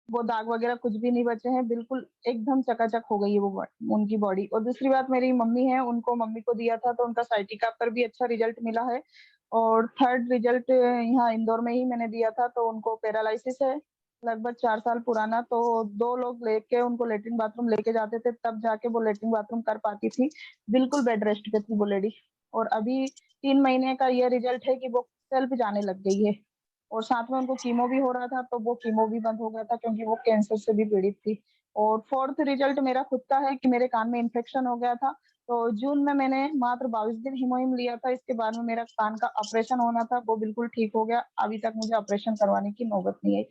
वो दाग वगैरह कुछ भी नहीं बचे हैं, बिल्कुल एकदम चकाचक हो गई है वो उनकी बॉडी। और दूसरी बात, मेरी मम्मी है, मम्मी को दिया था तो उनका साइटिका पर भी अच्छा रिजल्ट मिला है। और थर्ड रिजल्ट यहाँ इंदौर में ही मैंने दिया था, तो उनको पैरालिसिस है लगभग 4 साल पुराना। तो 2 लोग लेके उनको लेटरिन बाथरूम लेके जाते थे, तब जाके वो लेटरिन बाथरूम कर पाती थी। बिल्कुल बेड रेस्ट पे थी वो लेडी। और अभी 3 महीने का ये रिजल्ट है कि वो सेल्फ जाने लग गई है। और साथ में उनको कीमो भी हो रहा था, तो वो कीमो भी बंद हो गया था क्योंकि वो कैंसर से भी पीड़ित थी। और फोर्थ रिजल्ट मेरा खुद का है कि मेरे कान में इन्फेक्शन हो गया था। तो जून में मैंने मात्र 22 दिन हीमोहिम लिया था। इसके बाद में मेरा कान का ऑपरेशन होना था, वो बिल्कुल ठीक हो गया। अभी तक मुझे ऑपरेशन करवाने की नौबत नहीं आई।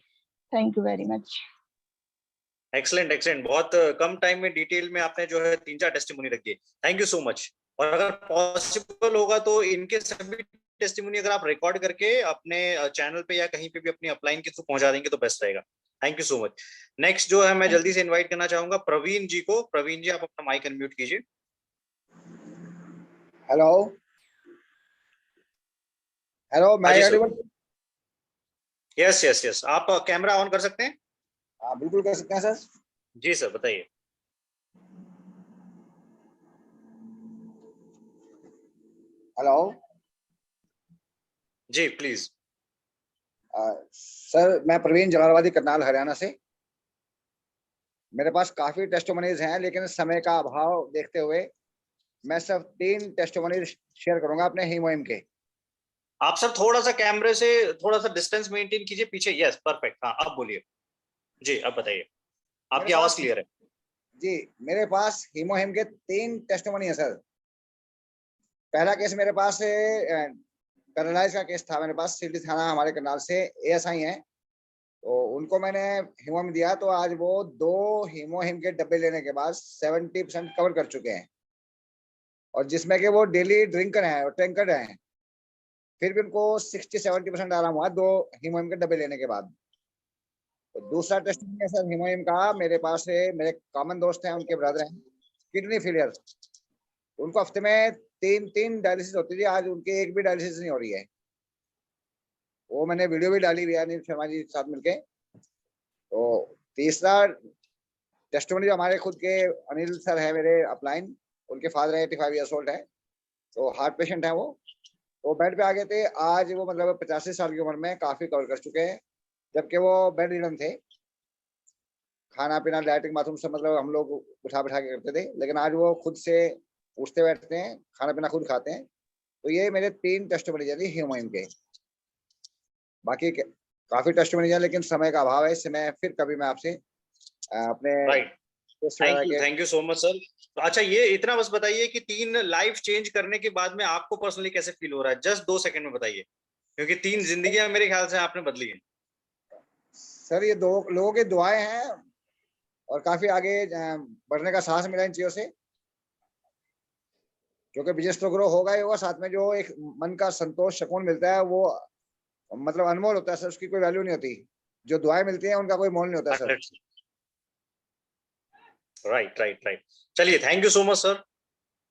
Thank you very much. Excellent excellent, बहुत कम टाइम में डिटेल में आपने जो है 3-4 टेस्टिमोनी रखी है। Thank you so much. और अगर पॉसिबल होगा तो इनके सभी टेस्टिमोनी अगर आप रिकॉर्ड करके अपने चैनल पे या कहीं पे भी अपनी अपलाइन के थ्रू पहुंचा देंगे तो बेस्ट रहेगा। Thank you so much. Next जो है मैं जल्दी से इनवाइट करना चाहूंगा प्रवीण जी को। प्रवीण जी, आप अपना माइक अनम्यूट कीजिए। हेलो हेलो, मैं यस यस यस, आप कैमरा ऑन कर सकते हैं? हाँ बिल्कुल कर सकते हैं सर। जी सर, बताइए। हेलो जी प्लीज। सर, मैं प्रवीण जलालवादी, करनाल, हरियाणा से। मेरे पास काफी टेस्टिमोनीज हैं, लेकिन समय का अभाव देखते हुए मैं सिर्फ 3 टेस्टिमोनीज शेयर करूंगा अपने हीमोहिम के। आप सर थोड़ा सा कैमरे से थोड़ा सा डिस्टेंस मेंटेन कीजिए पीछे। यस परफेक्ट, हाँ अब बोलिए जी, अब बताइए, आपकी आवाज क्लियर है जी। मेरे पास हीमोहिम के 3 टेस्टिमोनी है सर। पहला केस मेरे पास पैरालाइज का केस था, मेरे पास सिटी थाना हमारे करनाल से एएसआई हैं, तो उनको मैंने हीमोहिम दिया, तो आज वो 2 हीमोहिम के डब्बे लेने के बाद 70% कवर कर चुके हैं, और जिसमें कि वो डेली ड्रिंकर हैं और टैंकर हैं, फिर भी उनको 60-70% आराम हुआ 2 हीमोहिम के डब्बे लेने के बाद। तो दूसरा टेस्ट है सर हीमोहिम का, मेरे पास मेरे कॉमन दोस्त हैं, उनके ब्रदर हैं, किडनी फेलियर, उनको हफ्ते में 3 डायलिसिस होती थी, आज उनकी एक भी डायलिसिस नहीं हो रही है। वो मैंने वीडियो भी डाली हुई है अनिल शर्मा जी के साथ मिलके। तो तीसरा टेस्टिमोनी जो हमारे खुद के अनिल सर है मेरे अपलाइन, उनके फादर है, 85 ईयर्स ओल्ड है, तो हार्ट पेशेंट है वो बेड पे आ गए थे। आज वो मतलब 85 साल की उम्र में काफी कवर कर चुके हैं, जबकि वो बेड रिडन थे। खाना पीना लैट्रिन बाथरूम सब मतलब हम लोग उठा बैठा के करते थे, लेकिन आज वो खुद से उठते बैठते हैं, खाना पीना खुद खाते हैं। तो ये मेरे 3 टेस्टिमोनी है हीमोहिम के। बाकी काफी टेस्टिमोनी है, लेकिन समय का अभाव है, इससे मैं फिर कभी मैं आपसे अपने thank you so much sir. तो अच्छा, ये इतना बस बताइए कि 3 लाइफ चेंज करने के बाद में आपको पर्सनली कैसे फील हो रहा है? जस्ट 2 सेकंड में बताइए, क्योंकि 3 जिंदगियां मेरे ख्याल से आपने बदली है। सर ये 2 लोगों की दुआएं हैं और काफी आगे बढ़ने का साहस मिला इन चीजों से, क्योंकि बिजनेस तो ग्रो होगा ही होगा, साथ में जो एक मन का संतोष सुकून मिलता है वो मतलब अनमोल होता है सर, उसकी कोई वैल्यू नहीं होती। जो दुआएं मिलती हैं उनका कोई मोल नहीं होता सर। राइट। चलिए, thank you so much sir.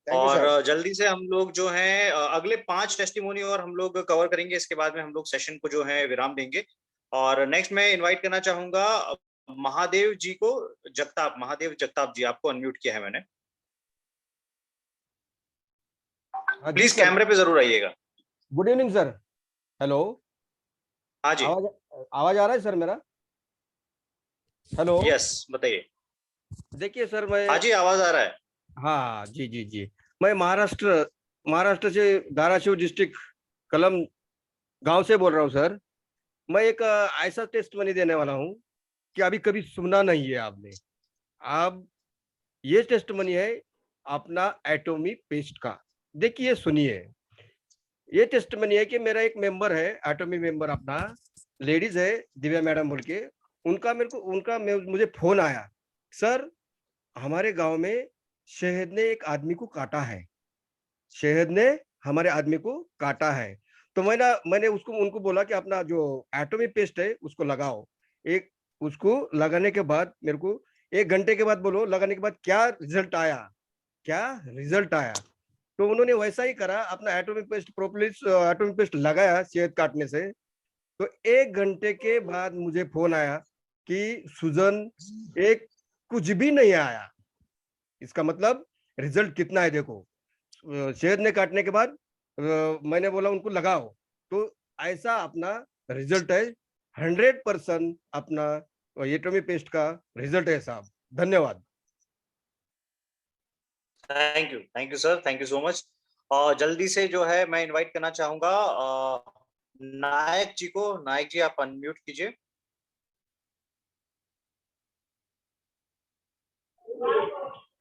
और जल्दी से हम लोग जो हैं अगले 5 टेस्टिमोनी और हम लोग कवर करेंगे, इसके बाद में हम लोग सेशन को जो है विराम देंगे। और नेक्स्ट मैं इनवाइट करना चाहूंगा महादेव जी को। महादेव जगताप जी, आपको अनम्यूट किया है मैंने, प्लीज कैमरे पे जरूर आइएगा। Good evening sir. हेलो, हाँ जी, आवाज आ रहा है सर मेरा? हेलो, यस बताइए। देखिए सर, मैं हाँ जी, आवाज आ रहा है। हाँ जी, मैं महाराष्ट्र से धाराशिव डिस्ट्रिक्ट कलम गांव से बोल रहा हूँ सर। मैं एक ऐसा टेस्ट मनी देने वाला हूँ कि अभी कभी सुना नहीं है आपने। अब ये टेस्ट मनी है अपना एटोमी पेस्ट का। देखिए सुनिए, ये टेस्ट मनी है कि मेरा एक मेंबर है, एटोमी मेंबर अपना, लेडीज है, दिव्या मैडम बोल के, मुझे फोन आया, सर हमारे गांव में शहद ने एक आदमी को काटा है, शहद ने हमारे आदमी को काटा है। तो मैंने उनको बोला कि अपना जो एटोमी पेस्ट है उसको लगाओ। उसको लगाने के बाद मेरे को 1 घंटे के बाद बोलो लगाने के बाद क्या रिजल्ट आया। तो उन्होंने वैसा ही करा, अपना एटोमी पेस्ट लगाया शहद काटने से। तो 1 घंटे के बाद मुझे फोन आया कि सूजन एक कुछ भी नहीं आया। इसका मतलब रिजल्ट कितना है देखो। शहद ने काटने के बाद मैंने बोला उनको लगाओ, तो ऐसा अपना रिजल्ट है। 100% अपना एटोमी पेस्ट का रिजल्ट है साहब। धन्यवाद। Thank you sir, thank you so much. और जल्दी से जो है मैं इनवाइट करना चाहूंगा नायक जी को। नायक जी आप अनम्यूट कीजिए।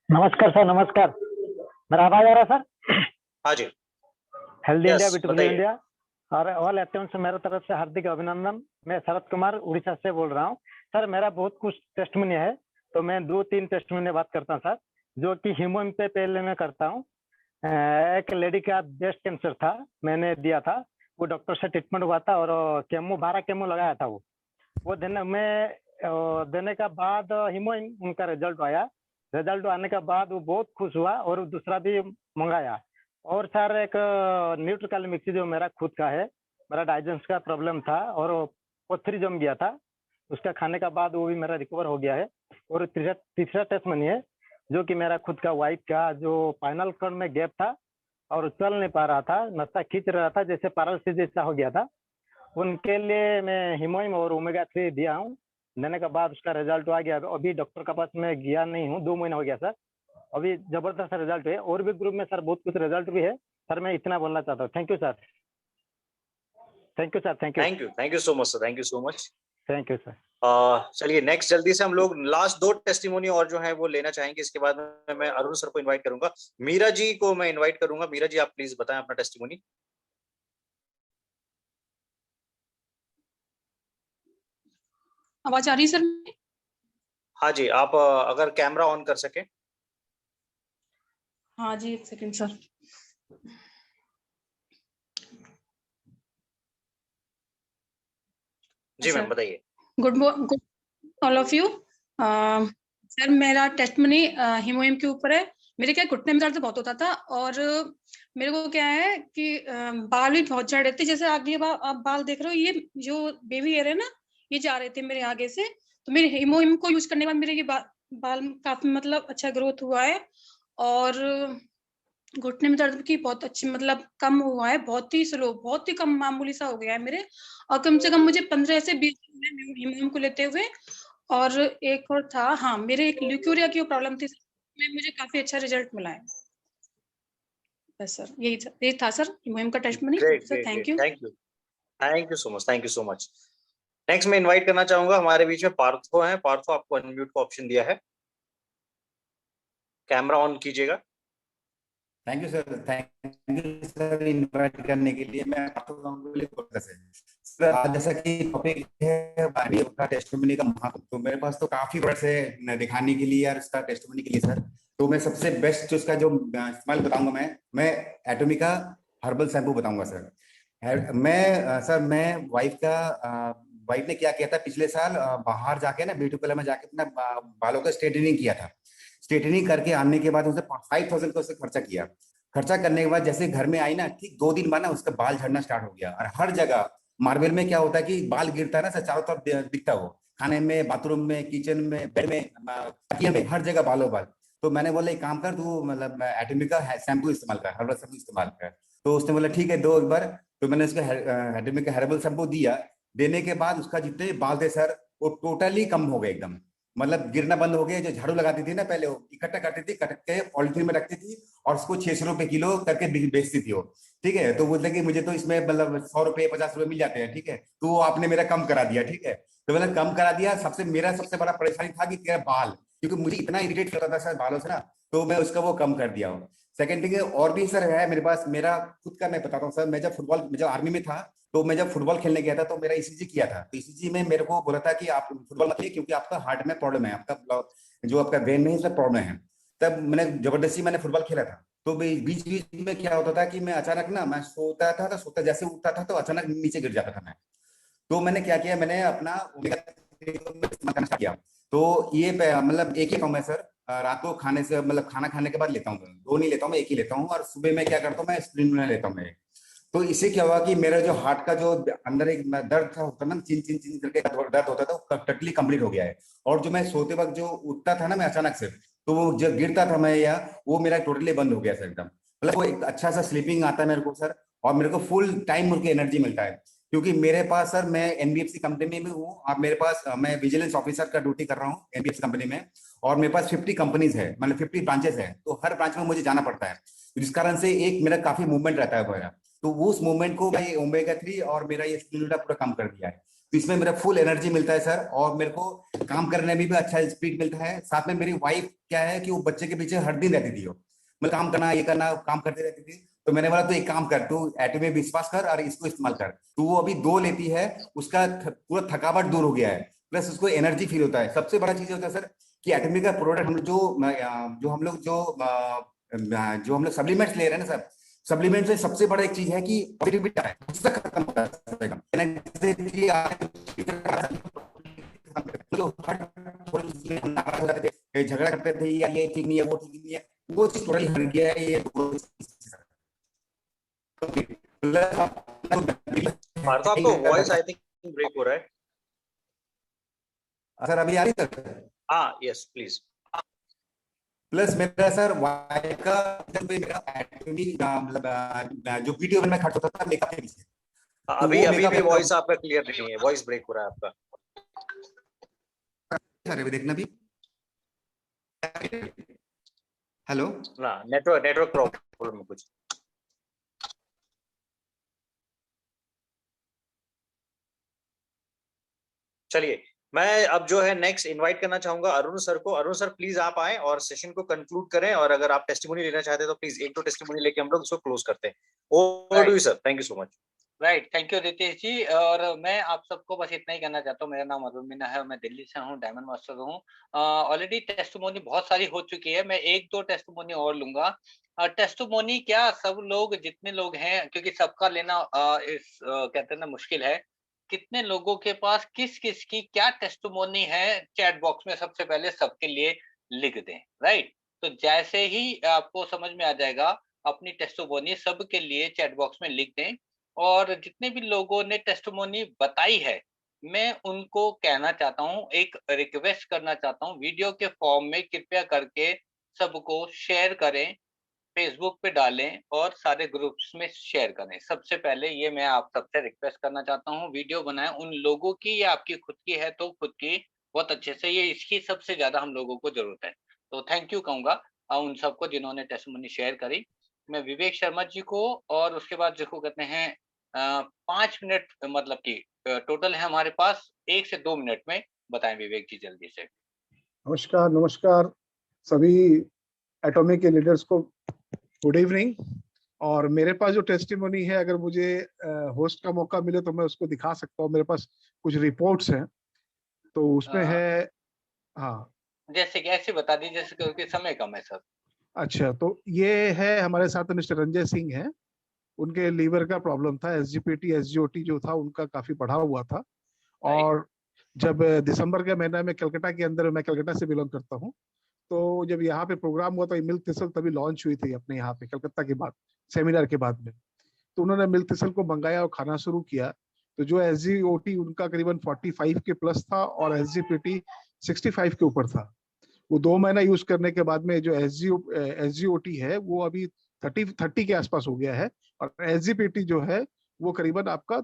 नमस्कार सर, नमस्कार। मेरा आवाज आ रहा है सर? हाँ जी। हेल्दी इंडिया, ब्यूटीफुल बताइए। इंडिया और ऑल एटेम्प्ट्स से मेरे तरफ से हार्दिक अभिनंदन। मैं शरद कुमार उड़ीसा से बोल रहा हूँ। सर मेरा बहुत कुछ टेस्टमनी है, तो मैं 2-3 टेस्टमनी बात करता हूँ सर, जो कि हीमोइम पे पहले मैं करता हूँ। एक लेडी का ब्रेस्ट कैंसर था, मैंने दिया था, वो डॉक्टर से ट्रीटमेंट हुआ था और केमो 12 केमो लगाया था। वो देने का बाद हीमोइम उनका रिजल्ट आया। रिजल्ट आने के बाद वो बहुत खुश हुआ और दूसरा भी मंगाया। और सर एक न्यूट्रिकल मिक्स जो मेरा खुद का है, मेरा डाइजेशन का प्रॉब्लम था और पथरी जम गया था, उसका खाने का बाद वो भी मेरा रिकवर हो गया है। और तीसरा टेस्टमनी है जो कि मेरा खुद का वाइफ का जो स्पाइनल कॉर्ड में गैप था और चल नहीं पा रहा था, नसा खींच रहा था, जैसे पैरालिसिस जैसा हो गया था। उनके लिए मैं हीमोइम और ओमेगा 3 दिया हूँ। देने के बाद उसका रिजल्ट आ गया। अभी डॉक्टर के पास मैं गया नहीं हूँ, 2 महीना हो गया सर। अभी जबरदस्त रिजल्ट है और भी ग्रुप में सर बहुत कुछ रिजल्ट भी है सर। मैं इतना बोलना चाहता हूँ। Thank you sir, thank you sir, thank you, thank you so much sir, thank you so much, thank you sir. चलिए नेक्स्ट जल्दी से हम लोग लास्ट 2 टेस्टिमोनी और जो है वो लेना चाहेंगे। इसके बाद में मैं अरुण सर को इनवाइट करूंगा। मीरा जी को मैं इनवाइट करूंगा। मीरा जी आप प्लीज बताएं अपना टेस्टिमोनी। आवाज आ रही है सर? हाँ जी, आप अगर कैमरा ऑन कर सके। हाँ जी, एक सेकंड सर। जी मैम बताइए। Good all of you. Sir मेरा टेस्टमनी हीमोइम के ऊपर है। मेरे क्या घुटने में दर्द बहुत होता था और मेरे को क्या है कि बाल भी बहुत झड़ रहे थे। जैसे आगे आप बाल देख रहे हो, ये जो बेबी हेयर है ना, ये जा रहे थे मेरे आगे से। तो मेरे हीमोइम को यूज करने के बाद मेरे ये बाल काफी मतलब अच्छा ग्रोथ हुआ है और घुटने में दर्द की बहुत अच्छी मतलब कम हुआ है। बहुत ही स्लो, बहुत ही कम, मामूली सा हो गया है मेरे। और कम से कम मुझे 15 से 20 दिन हीमोइम को लेते हुए। और एक और था, हाँ मेरे एक ल्यूकोरिया की प्रॉब्लम थी, मुझे काफी अच्छा रिजल्ट मिला है। बस सर यही था सर हीमोइम का testimony. Sir thank you, thank you so much, thank you so much. Next मैं इनवाइट करना चाहूंगा, हमारे बीच में पार्थो है। पार्थो आपको अनम्यूट का ऑप्शन दिया है, कैमरा ऑन कीजिएगा। Thank you sir, thank you sir invite करने के लिए। मैं सर आज जैसा कि टॉपिक है टेस्टिमोनी का महाकुंभ, तो मेरे पास तो काफी वर्ड्स है दिखाने के लिए और उसका टेस्टिमोनी के लिए सर। तो मैं सबसे बेस्ट उसका जो इस्तेमाल बताऊंगा, मैं एटोमी का हर्बल शैम्पू बताऊंगा सर। मैं वाइफ ने क्या किया था पिछले साल, बाहर जाके ना ब्यूटी पार्लर में जाके अपना बालों का स्ट्रेटनिंग किया था। स्ट्रेटनिंग करके आने के बाद उसने 5000 का उससे खर्चा किया। खर्चा करने के बाद जैसे घर में आई ना, ठीक 2 दिन बाद ना उसका बाल झड़ना स्टार्ट हो गया। और हर जगह मार्बल में क्या होता है कि बाल गिरता है ना, चारों तरफ दिखता हो, खाने में, बाथरूम में, किचन में, बेड में, तकिया में, हर जगह बालों बाल। तो मैंने बोला एक काम कर, तू मतलब एटोमी का शैम्पू इस्तेमाल कर, हर्बल शैम्पू इस्तेमाल कर। तो उसने बोला ठीक है, दो एक बार। तो मैंने उसको एटोमी का हर्बल शैम्पू दिया। देने के बाद उसका जितने बाल थे सर, वो टोटली कम हो गए एकदम, मतलब गिरना बंद हो गए। जो झाड़ू लगाती थी ना पहले, वो इकट्ठा करती थी, कट के पॉलिथीन में रखती थी और उसको 600 रुपए किलो करके बेचती थी वो। ठीक है, तो बोलते कि मुझे तो इसमें मतलब 100 रुपए 50 रुपए मिल जाते हैं। ठीक है, तो वो आपने मेरा कम करा दिया। ठीक है, तो मैंने कम करा दिया। मेरा सबसे बड़ा परेशानी था कि तेरा बाल, क्योंकि मुझे इतना इरिटेट करता था सर बालों से ना, तो मैं उसका वो कम कर दिया। सेकंड थिंग और भी सर है मेरे पास, मेरा खुद का मैं बताता हूँ सर। मैं जब आर्मी में था, तो मैं जब फुटबॉल खेलने गया था, तो मेरा ईसीजी किया था। तो ईसीजी में मेरे को बोला था कि आप फुटबॉल मत खेलिए, क्योंकि आपका हार्ट में प्रॉब्लम है, आपका जो आपका ब्रेन में सब प्रॉब्लम है। तब मैंने जबरदस्ती फुटबॉल खेला था। तो बीच बीच में क्या होता था कि मैं अचानक ना, मैं सोता था, तो सोता जैसे उठता था तो अचानक नीचे गिर जाता था मैं। तो मैंने क्या किया, मैंने अपना इस्तेमाल करना किया। तो ये मतलब एक ही काम है सर, रात को खाने से मतलब खाना खाने के बाद लेता हूँ। 2 नहीं लेता हूँ, मैं 1 ही लेता हूँ। और सुबह में क्या करता हूँ, मैं स्प्रिंग लेता हूँ मैं। तो इससे क्या हुआ कि मेरा जो हार्ट का जो अंदर एक दर्द था होता ना, चिन चिन चिन करके दर्द होता था, वो टोटली कंप्लीट हो गया है। और जो मैं सोते वक्त जो उठता था ना मैं अचानक से, तो वो जब गिरता था मैं, या वो मेरा टोटली बंद हो गया सर एकदम। मतलब वो एक अच्छा सा स्लीपिंग आता है मेरे को सर, और मेरे को फुल टाइम मुझे एनर्जी मिलता है। क्योंकि मेरे पास सर, मैं एनबीएफसी कंपनी में भी हूँ, अब मेरे पास मैं विजिलेंस ऑफिसर का ड्यूटी कर रहा हूँ एनबीएफसी कंपनी में, और मेरे पास 50 कंपनीज है, मतलब 50 ब्रांचेस है, तो हर ब्रांच में मुझे जाना पड़ता है, जिस कारण से एक मेरा काफी मूवमेंट रहता है मेरा। तो वो उस मूवमेंट को भाई ओमेगा 3 और मेरा ये स्किल पूरा काम कर दिया है। तो इसमें मेरा फुल एनर्जी मिलता है सर, और मेरे को काम करने में भी अच्छा स्पीड मिलता है। साथ में मेरी वाइफ क्या है कि वो बच्चे के पीछे हर दिन रहती थी, वो मैं काम करना ये करना काम करते रहती थी। तो मैंने बोला तो एक काम कर, तू एटो में विश्वास कर और इसको इस्तेमाल कर। तो वो अभी 2 लेती है, उसका पूरा थकावट दूर हो गया है, प्लस उसको एनर्जी फील होता है। सबसे बड़ा चीज होता है सर कि एटॉमिक का प्रोडक्ट हम जो हम लोग सप्लीमेंट्स ले रहे हैं ना सर, सप्लीमेंट से सबसे बड़ा एक चीज है कि पॉजिटिविटी है, उससे खत्म होता है। झगड़ा करते थे या ये ठीक नहीं है वो ठीक नहीं है, वो चीज टोटली हट गया है। ये आपको वॉइस आई थिंक ब्रेक हो रहा है सर, अभी आ रही सर? हाँ, यस प्लीज। प्लस मेरा सर वाई का मेरा जो वीडियो में खर्च होता था मेकअप के पीछे, अभी भी वॉइस आपका क्लियर नहीं है, वॉइस ब्रेक हो रहा है आपका सर। अभी देखना भी, हेलो ना, नेटवर्क प्रॉब्लम है कुछ। चलिए, मैं अब जो है नेक्स्ट इनवाइट करना चाहूंगा अरुण सर को। अरुण सर प्लीज आप आए और सेशन को कंक्लूड करें, और अगर आप टेस्टिमोनी लेना चाहते हैं तो प्लीज 1-2 टेस्टिमोनी लेके हम लोग इसको क्लोज करते हैं। Over to you sir, thank you so much. Right, thank you Ritesh ji. और मैं आप सबको बस इतना ही कहना चाहता हूँ, मेरा नाम अरुण मीना है, मैं दिल्ली से हूँ, डायमंड मास्टर हूँ। ऑलरेडी टेस्टिमोनी बहुत सारी हो चुकी है, मैं 1-2 टेस्टिमोनी और लूंगा। टेस्टिमोनी क्या सब लोग जितने लोग हैं, क्योंकि सबका लेना कहते हैं ना मुश्किल है, कितने लोगों के पास किस किस की क्या टेस्टिमोनी है, चैट बॉक्स में सबसे पहले सबके लिए लिख दें। राइट, तो जैसे ही आपको समझ में आ जाएगा अपनी टेस्टिमोनी सबके लिए चैट बॉक्स में लिख दें। और जितने भी लोगों ने टेस्टिमोनी बताई है, मैं उनको कहना चाहता हूँ, एक रिक्वेस्ट करना चाहता हूँ, वीडियो के फॉर्म में कृपया करके सबको शेयर करें, फेसबुक पे डालें और सारे ग्रुप्स में शेयर करें। सबसे पहले ये मैं आप सबसे रिक्वेस्ट करना चाहता हूँ, वीडियो बनाएं उन लोगों की, या आपकी खुद की है तो खुद की बहुत अच्छे से, ये इसकी सबसे ज्यादा हम लोगों को जरूरत है। तो थैंक यू कहूंगा उन सबको जिन्होंने टेस्टिमोनी शेयर करी। मैं विवेक शर्मा जी को, और उसके बाद जिसको कहते हैं 5 मिनट, मतलब कि टोटल है हमारे पास 1 से 2 मिनट में बताएं विवेक जी जल्दी से। नमस्कार सभी एटॉमिक के लीडर्स को, गुड इवनिंग। और मेरे पास जो टेस्टिमोनी है, अगर मुझे होस्ट का मौका मिले तो मैं उसको दिखा सकता हूँ। मेरे पास कुछ रिपोर्ट्स हैं, तो उसमें है, हाँ जैसे कि ऐसे बता दीजिए, जैसे क्योंकि समय कम है सर। अच्छा, तो ये है हमारे साथ मिस्टर रंजय सिंह हैं, उनके लीवर का प्रॉब्लम था, एसजीपीटी एसजीओटी जो था उनका काफी बढ़ा हुआ था। और जब दिसंबर के महीने में कलकत्ता के अंदर, मैं कलकत्ता से बिलोंग करता हूँ, तो जब यहाँ पे प्रोग्राम हुआ तो मिल्क थिसल तभी लॉन्च हुई थी अपने यहाँ पे कलकत्ता के बाद, सेमिनार के बाद में। तो उन्होंने मिल्क थिसल को मंगाया और खाना शुरू किया। तो जो एसजीओटी उनका करीबन 45 के प्लस था और एसजीपीटी 65 के ऊपर था। वो 2 महीना यूज करने के बाद में जो एसजीओटी है वो अभी 30 के आसपास हो गया है, और एसजीपीटी जो है वो करीबन आपका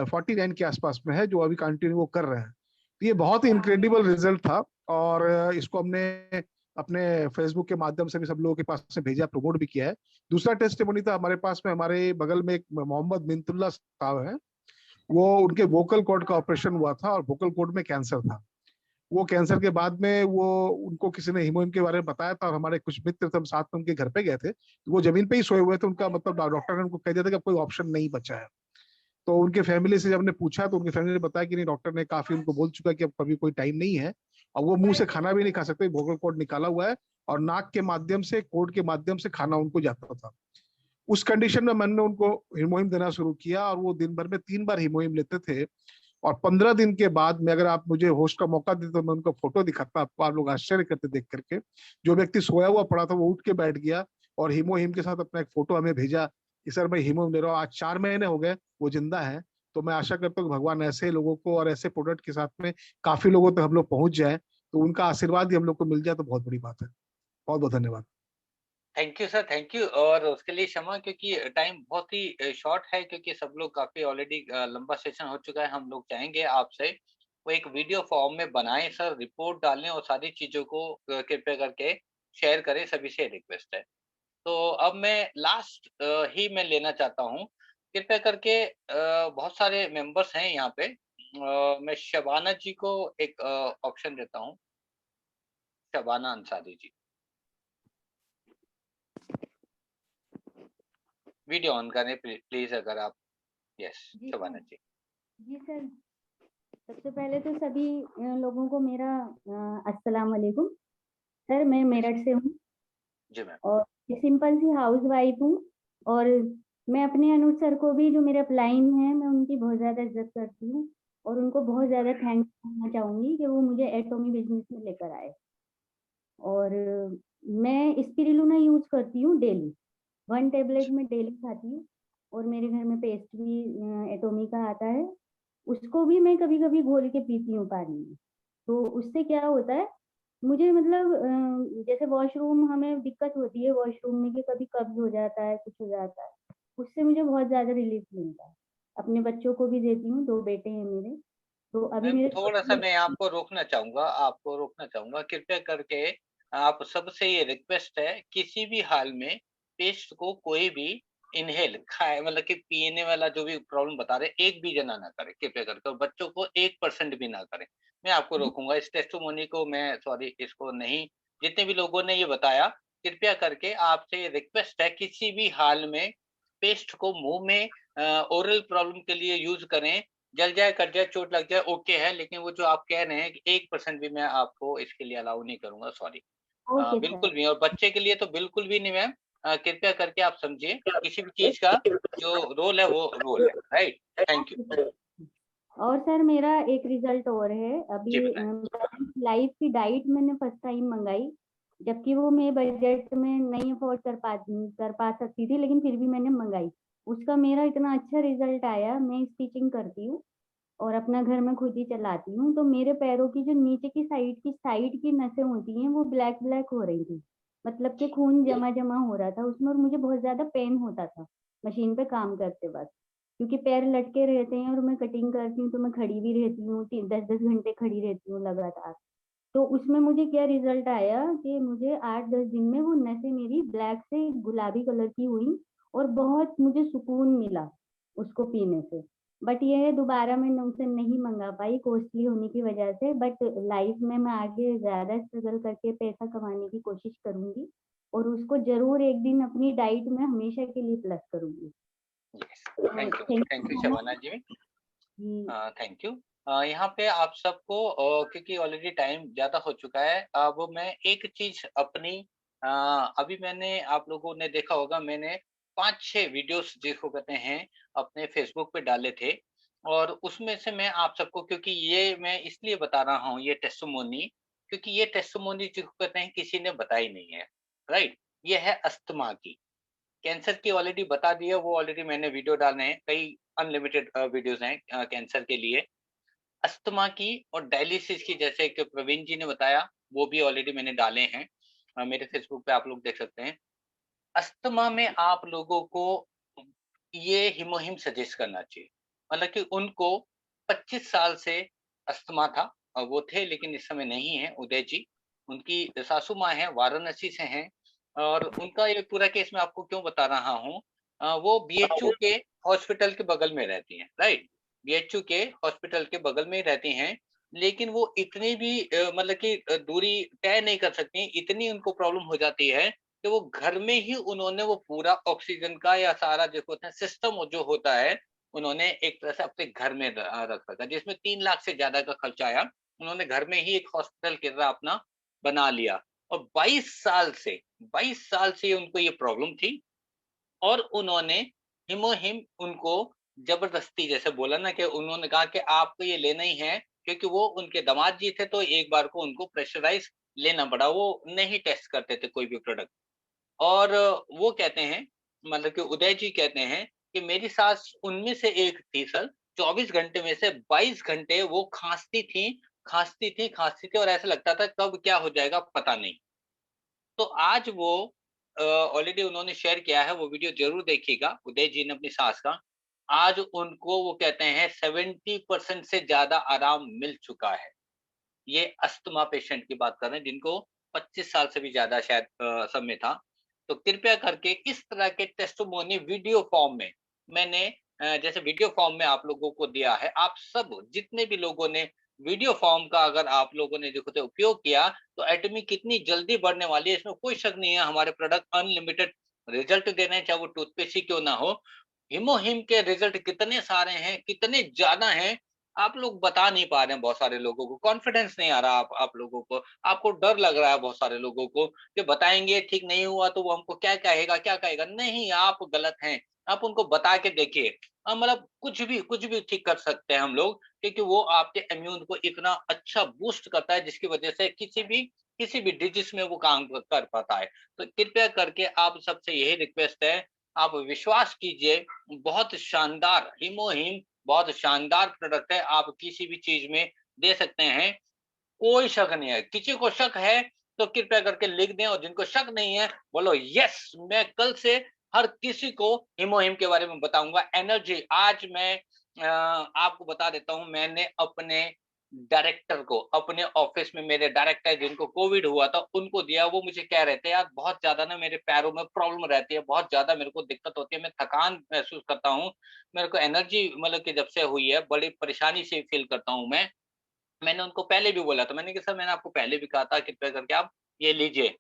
49 के आसपास में है, जो अभी कंटिन्यू वो कर रहे हैं। तो ये बहुत ही इनक्रेडिबल रिजल्ट था, और इसको हमने अपने फेसबुक के माध्यम से भी सब लोगों के पास से भेजा, प्रमोट भी किया है। दूसरा टेस्टिमोनी था हमारे पास में, हमारे बगल में एक मोहम्मद मिंतुल्लाह साहब हैं, वो उनके वोकल कॉर्ड का ऑपरेशन हुआ था और वोकल कॉर्ड में कैंसर था। वो कैंसर के बाद में वो उनको किसी ने हीमोहिम के बारे में बताया था, और हमारे कुछ मित्र थे, हम साथ में उनके घर पे गए थे, तो वो जमीन पे ही सोए हुए थे। उनका मतलब डॉक्टर ने उनको कह दिया था कि अब कोई ऑप्शन नहीं बचा है। तो उनके फैमिली से जब हमने पूछा तो उनकी फैमिली ने बताया कि नहीं, डॉक्टर ने काफी उनको बोल चुका कि अब कभी कोई टाइम नहीं है, और वो मुंह से खाना भी नहीं खा सकते, वोकल कॉर्ड निकाला हुआ है, और नाक के माध्यम से, कोर्ड के माध्यम से खाना उनको जाता था। उस कंडीशन में मैंने उनको हीमोहिम देना शुरू किया, और वो दिन भर में 3 बार हीमोहिम लेते थे। और 15 दिन के बाद में, अगर आप मुझे होस्ट का मौका देते तो मैं उनका फोटो दिखाता आपको, आप लोग आश्चर्य करते देख करके। जो व्यक्ति सोया हुआ पड़ा था वो उठ के बैठ गया और हीमोहिम के साथ अपना एक फोटो हमें भेजा कि सर मैं हीमोम ले रहा हूँ, आज 4 महीने हो गए, वो जिंदा है। तो मैं आशा करता हूँ कि भगवान ऐसे लोगों को और ऐसे प्रोडक्ट के साथ में काफी लोगों तक हम लोग पहुंच जाए, तो उनका आशीर्वाद ही हम लोग को मिल जाए तो बहुत बड़ी बात है। बहुत बहुत धन्यवाद। Thank you sir, thank you. और उसके लिए क्षमा, क्योंकि टाइम बहुत ही शॉर्ट है, क्योंकि सब लोग काफी ऑलरेडी लंबा सेशन हो चुका है। हम लोग चाहेंगे आपसे वो एक वीडियो फॉर्म में बनाएं सर, रिपोर्ट डालें और सारी चीजों को कृपया करके शेयर करें, सभी से रिक्वेस्ट है। तो अब मैं लास्ट ही मैं लेना चाहता हूँ, कृपया करके बहुत सारे मेंबर्स हैं यहाँ पे, मैं शबाना जी को एक ऑप्शन देता हूँ। शबाना अंसारी जी, वीडियो ऑन करें प्लीज अगर आप। यस शबाना जी। जी सर, सबसे पहले तो सभी लोगों को मेरा अस्सलाम वालेकुम। सर मैं मेरठ से हूँ जी मैम। और सिंपल सी हाउस वाइफ हूँ, और मैं अपने अनुज सर को भी, जो मेरे अपलाइन हैं, मैं उनकी बहुत ज़्यादा इज्जत करती हूँ और उनको बहुत ज़्यादा थैंक्स करना चाहूँगी कि वो मुझे एटॉमी बिजनेस में लेकर आए। और मैं स्पिरुलिना यूज करती हूँ डेली, 1 टेबलेट में डेली खाती हूँ, और मेरे घर में पेस्ट भी एटॉमी का आता है, उसको भी मैं कभी कभी घोल के पीती हूँ पानी में। तो उससे क्या होता है, मुझे मतलब जैसे वॉशरूम हमें दिक्कत होती है वॉशरूम में कि कभी कब्ज हो जाता है, कुछ हो जाता है, उससे मुझे बहुत ज्यादा रिलीफ मिलता है। अपने बच्चों को भी देती हूँ, 2 बेटे हैं मेरे, तो अभी मैम मेरे थोड़ा सा मैं आपको रोकना चाहूंगा, कृपया करके आप सबसे ये रिक्वेस्ट है, किसी भी हाल में पेस्ट को कोई भी इनहेल खाए, मतलब कि पीने वाला जो भी प्रॉब्लम बता रहे, एक भी जना ना करे कृपया करके, और बच्चों को 1% भी ना करें। मैं आपको रोकूंगा इस टेस्टिमोनी को, मैं सॉरी इसको नहीं, जितने भी लोगों ने ये बताया, कृपया करके आपसे रिक्वेस्ट है, किसी भी हाल में पेस्ट को मुंह में ओरल प्रॉब्लम के लिए यूज करें, जल जाए, कट जाए, चोट लग जाए, ओके है, लेकिन वो जो आप कह रहे हैं कि 1% भी मैं आपको इसके लिए अलाउ नहीं करूंगा, सॉरी। ओके बिल्कुल सर। भी, और बच्चे के लिए तो बिल्कुल भी नहीं मैम। कृपया करके आप समझिए, किसी भी चीज का जो रोल है वो रोल है, राइट। Thank you. और सर मेरा एक रिजल्ट और है, जी अभी बताएं। लाइफ की डाइट मैंने फर्स्ट टाइम मंगाई, जबकि वो मैं बजट में नहीं अफोर्ड कर पा सकती थी, लेकिन फिर भी मैंने मंगाई। उसका मेरा इतना अच्छा रिजल्ट आया, मैं स्टिचिंग करती हूँ और अपना घर में खुद ही चलाती हूँ, तो मेरे पैरों की जो नीचे की साइड की नसें होती हैं वो ब्लैक ब्लैक हो रही थी, मतलब कि खून जमा जमा हो रहा था उसमें, और मुझे बहुत ज्यादा पेन होता था मशीन पे काम करते वक्त, क्योंकि पैर लटके रहते हैं और मैं कटिंग करती हूँ तो मैं खड़ी भी रहती हूँ, 10-10 घंटे खड़ी रहती हूँ लगातार। तो उसमें मुझे क्या रिजल्ट आया कि मुझे 8-10 दिन में वो नसें मेरी ब्लैक से गुलाबी कलर की हुई, और बहुत मुझे सुकून मिला उसको पीने से। बट ये है, दोबारा मैं उनसे नहीं मंगा पाई कॉस्टली होने की वजह से, बट लाइफ में मैं आगे ज्यादा स्ट्रगल करके पैसा कमाने की कोशिश करूंगी और उसको जरूर एक दिन अपनी डाइट में हमेशा के लिए प्लस करूंगी। Thank you Shabana ji, thank you. यहाँ पे आप सबको क्योंकि ऑलरेडी टाइम ज्यादा हो चुका है, अब मैं एक चीज अपनी अभी मैंने, आप लोगों ने देखा होगा, मैंने 5-6 वीडियोस जिसको कहते हैं अपने फेसबुक पे डाले थे, और उसमें से मैं आप सबको, क्योंकि ये मैं इसलिए बता रहा हूँ ये टेस्टिमोनी, क्योंकि ये टेस्टिमोनी जिसको कहते हैं किसी ने बताई नहीं है, राइट। ये है अस्थमा की, कैंसर की ऑलरेडी बता दिया, वो ऑलरेडी मैंने वीडियो डाले हैं, कई अनलिमिटेड वीडियोस हैं कैंसर के लिए। अस्थमा की और डायलिसिस की, जैसे कि प्रवीण जी ने बताया, वो भी ऑलरेडी मैंने डाले हैं, मेरे फेसबुक पे आप लोग देख सकते हैं। अस्थमा में आप लोगों को ये हिमोहिम सजेस्ट करना चाहिए, मतलब कि उनको 25 साल से अस्थमा था, वो थे लेकिन इस समय नहीं है, उदय जी, उनकी सासू माँ है, वाराणसी से हैं, और उनका ये पूरा केस मैं आपको क्यों बता रहा हूँ, वो बीएचयू के हॉस्पिटल के बगल में रहती हैं, राइट, बीएचयू के हॉस्पिटल के बगल में रहती हैं, लेकिन वो इतनी भी मतलब कि दूरी तय नहीं कर सकती, इतनी उनको प्रॉब्लम हो जाती है कि वो घर में ही उन्होंने वो पूरा ऑक्सीजन का या सारा जो होता है सिस्टम जो होता है, उन्होंने एक तरह से अपने घर में रख रखा, जिसमें 3 लाख से ज्यादा का खर्चा आया। उन्होंने घर में ही एक हॉस्पिटल की तरह अपना बना लिया, और 22 साल से उनको ये प्रॉब्लम थी, और उन्होंने हिमोहिम उनको जबरदस्ती, जैसे बोला ना कि उन्होंने कहा कि आपको ये लेना ही है, क्योंकि वो उनके दामाद जी थे, तो एक बार को उनको प्रेशराइज लेना पड़ा, वो नहीं टेस्ट करते थे कोई भी प्रोडक्ट। और वो कहते हैं मतलब कि उदय जी कहते हैं कि मेरी सास उनमें से एक थी सर। 24 घंटे में से 22 घंटे वो खांसती थी और ऐसा लगता था कब क्या हो जाएगा पता नहीं। तो आज वो ऑलरेडी उन्होंने शेयर किया है, वो वीडियो जरूर देखिएगा उदय जी ने अपनी सास का। आज उनको वो कहते हैं 70% से ज्यादा आराम मिल चुका है। ये अस्थमा पेशेंट की बात कर रहे हैं जिनको 25 साल से भी ज्यादा शायद समय था। तो कृपया करके इस तरह के टेस्टिमोनी वीडियो फॉर्म में मैंने जैसे वीडियो फॉर्म में आप लोगों को दिया है, आप सब जितने भी लोगों ने वीडियो फॉर्म का अगर आप लोगों ने देखो तो उपयोग किया तो एटमी कितनी जल्दी बढ़ने वाली है, इसमें कोई शक नहीं है। हमारे प्रोडक्ट अनलिमिटेड रिजल्ट दे रहे हैं, चाहे वो टूथपेस्ट ही क्यों ना हो। हिमोहिम के रिजल्ट कितने सारे हैं, कितने ज्यादा हैं, आप लोग बता नहीं पा रहे हैं। बहुत सारे लोगों को कॉन्फिडेंस नहीं आ रहा, आप लोगों को, आपको डर लग रहा है बहुत सारे लोगों को कि बताएंगे ठीक नहीं हुआ तो वो हमको क्या कहेगा। नहीं, आप गलत हैं, आप उनको बता के देखिए। मतलब कुछ भी ठीक कर सकते हैं हम लोग, क्योंकि वो आपके इम्यून को इतना अच्छा बूस्ट करता है जिसकी वजह से किसी भी डिजीज में वो काम कर पाता है। तो कृपया करके आप सबसे यही रिक्वेस्ट है, आप विश्वास कीजिए, बहुत शानदार हिमोहिम, बहुत शानदार प्रोडक्ट है। आप किसी भी चीज में दे सकते हैं, कोई शक नहीं है। किसी को शक है तो कृपया करके लिख दें, और जिनको शक नहीं है बोलो यस, मैं कल से हर किसी को हिमोहिम के बारे में बताऊंगा। एनर्जी आज मैं आपको बता देता हूं, मैंने अपने डायरेक्टर को, अपने ऑफिस में मेरे डायरेक्टर जिनको कोविड हुआ था उनको दिया। वो मुझे कह रहे थे यार बहुत ज्यादा ना मेरे पैरों में प्रॉब्लम रहती है, बहुत ज्यादा मेरे को दिक्कत होती है, मैं थकान महसूस करता हूँ, मेरे को एनर्जी मतलब कि जब से हुई है बड़ी परेशानी से फील करता हूँ मैं। मैंने उनको पहले भी बोला था, मैंने कहा सर मैंने आपको पहले भी कहा था कृपया करके आप ये लीजिए।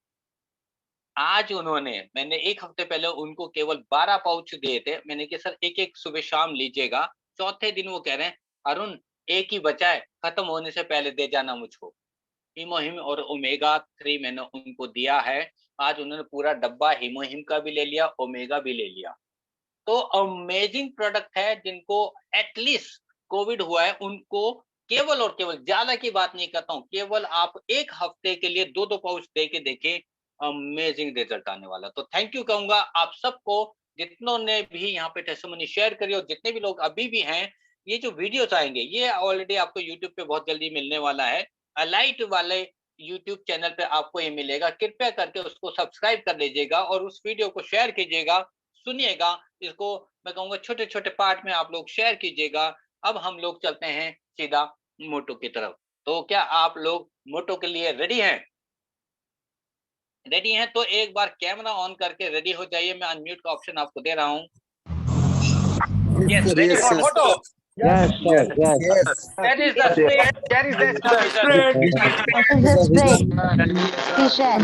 आज मैंने एक हफ्ते पहले उनको केवल 12 पाउच दिए थे। मैंने कहा सर एक सुबह शाम लीजिएगा। चौथे दिन वो कह रहे हैं अरुण एक ही बचा है, खत्म होने से पहले दे जाना मुझको। हिमोहिम और ओमेगा 3 मैंने उनको दिया है। आज उन्होंने पूरा डब्बा हिमोहिम का भी ले लिया, ओमेगा भी ले लिया। तो अमेजिंग प्रोडक्ट है। जिनको एटलीस्ट कोविड हुआ है उनको केवल और केवल, ज्यादा की बात नहीं करता हूँ, केवल आप एक हफ्ते के लिए 2 पाउच दे के देखें, अमेजिंग रिजल्ट आने वाला। तो थैंक यू कहूंगा आप सबको, जितनों ने भी यहाँ पे टेस्टिमोनी शेयर करी, और जितने भी लोग अभी भी हैं, ये जो वीडियोस आएंगे ये ऑलरेडी आपको यूट्यूब पे बहुत जल्दी मिलने वाला है। अलाइट वाले यूट्यूब चैनल पे आपको ये मिलेगा। कृपया करके उसको सब्सक्राइब कर लीजिएगा और उस वीडियो को शेयर कीजिएगा, सुनिएगा। इसको मैं कहूँगा छोटे छोटे पार्ट में आप लोग शेयर कीजिएगा। अब हम लोग चलते हैं सीधा मोटो की तरफ। तो क्या आप लोग मोटो के लिए रेडी हैं? रेडी हैं तो एक बार कैमरा ऑन करके रेडी हो जाइए। मैं अनम्यूट का ऑप्शन आपको दे रहा हूँ। Yes, ready for photo? Yes, yes, yes. That is the straight. That is the straight. straight. T-shirt.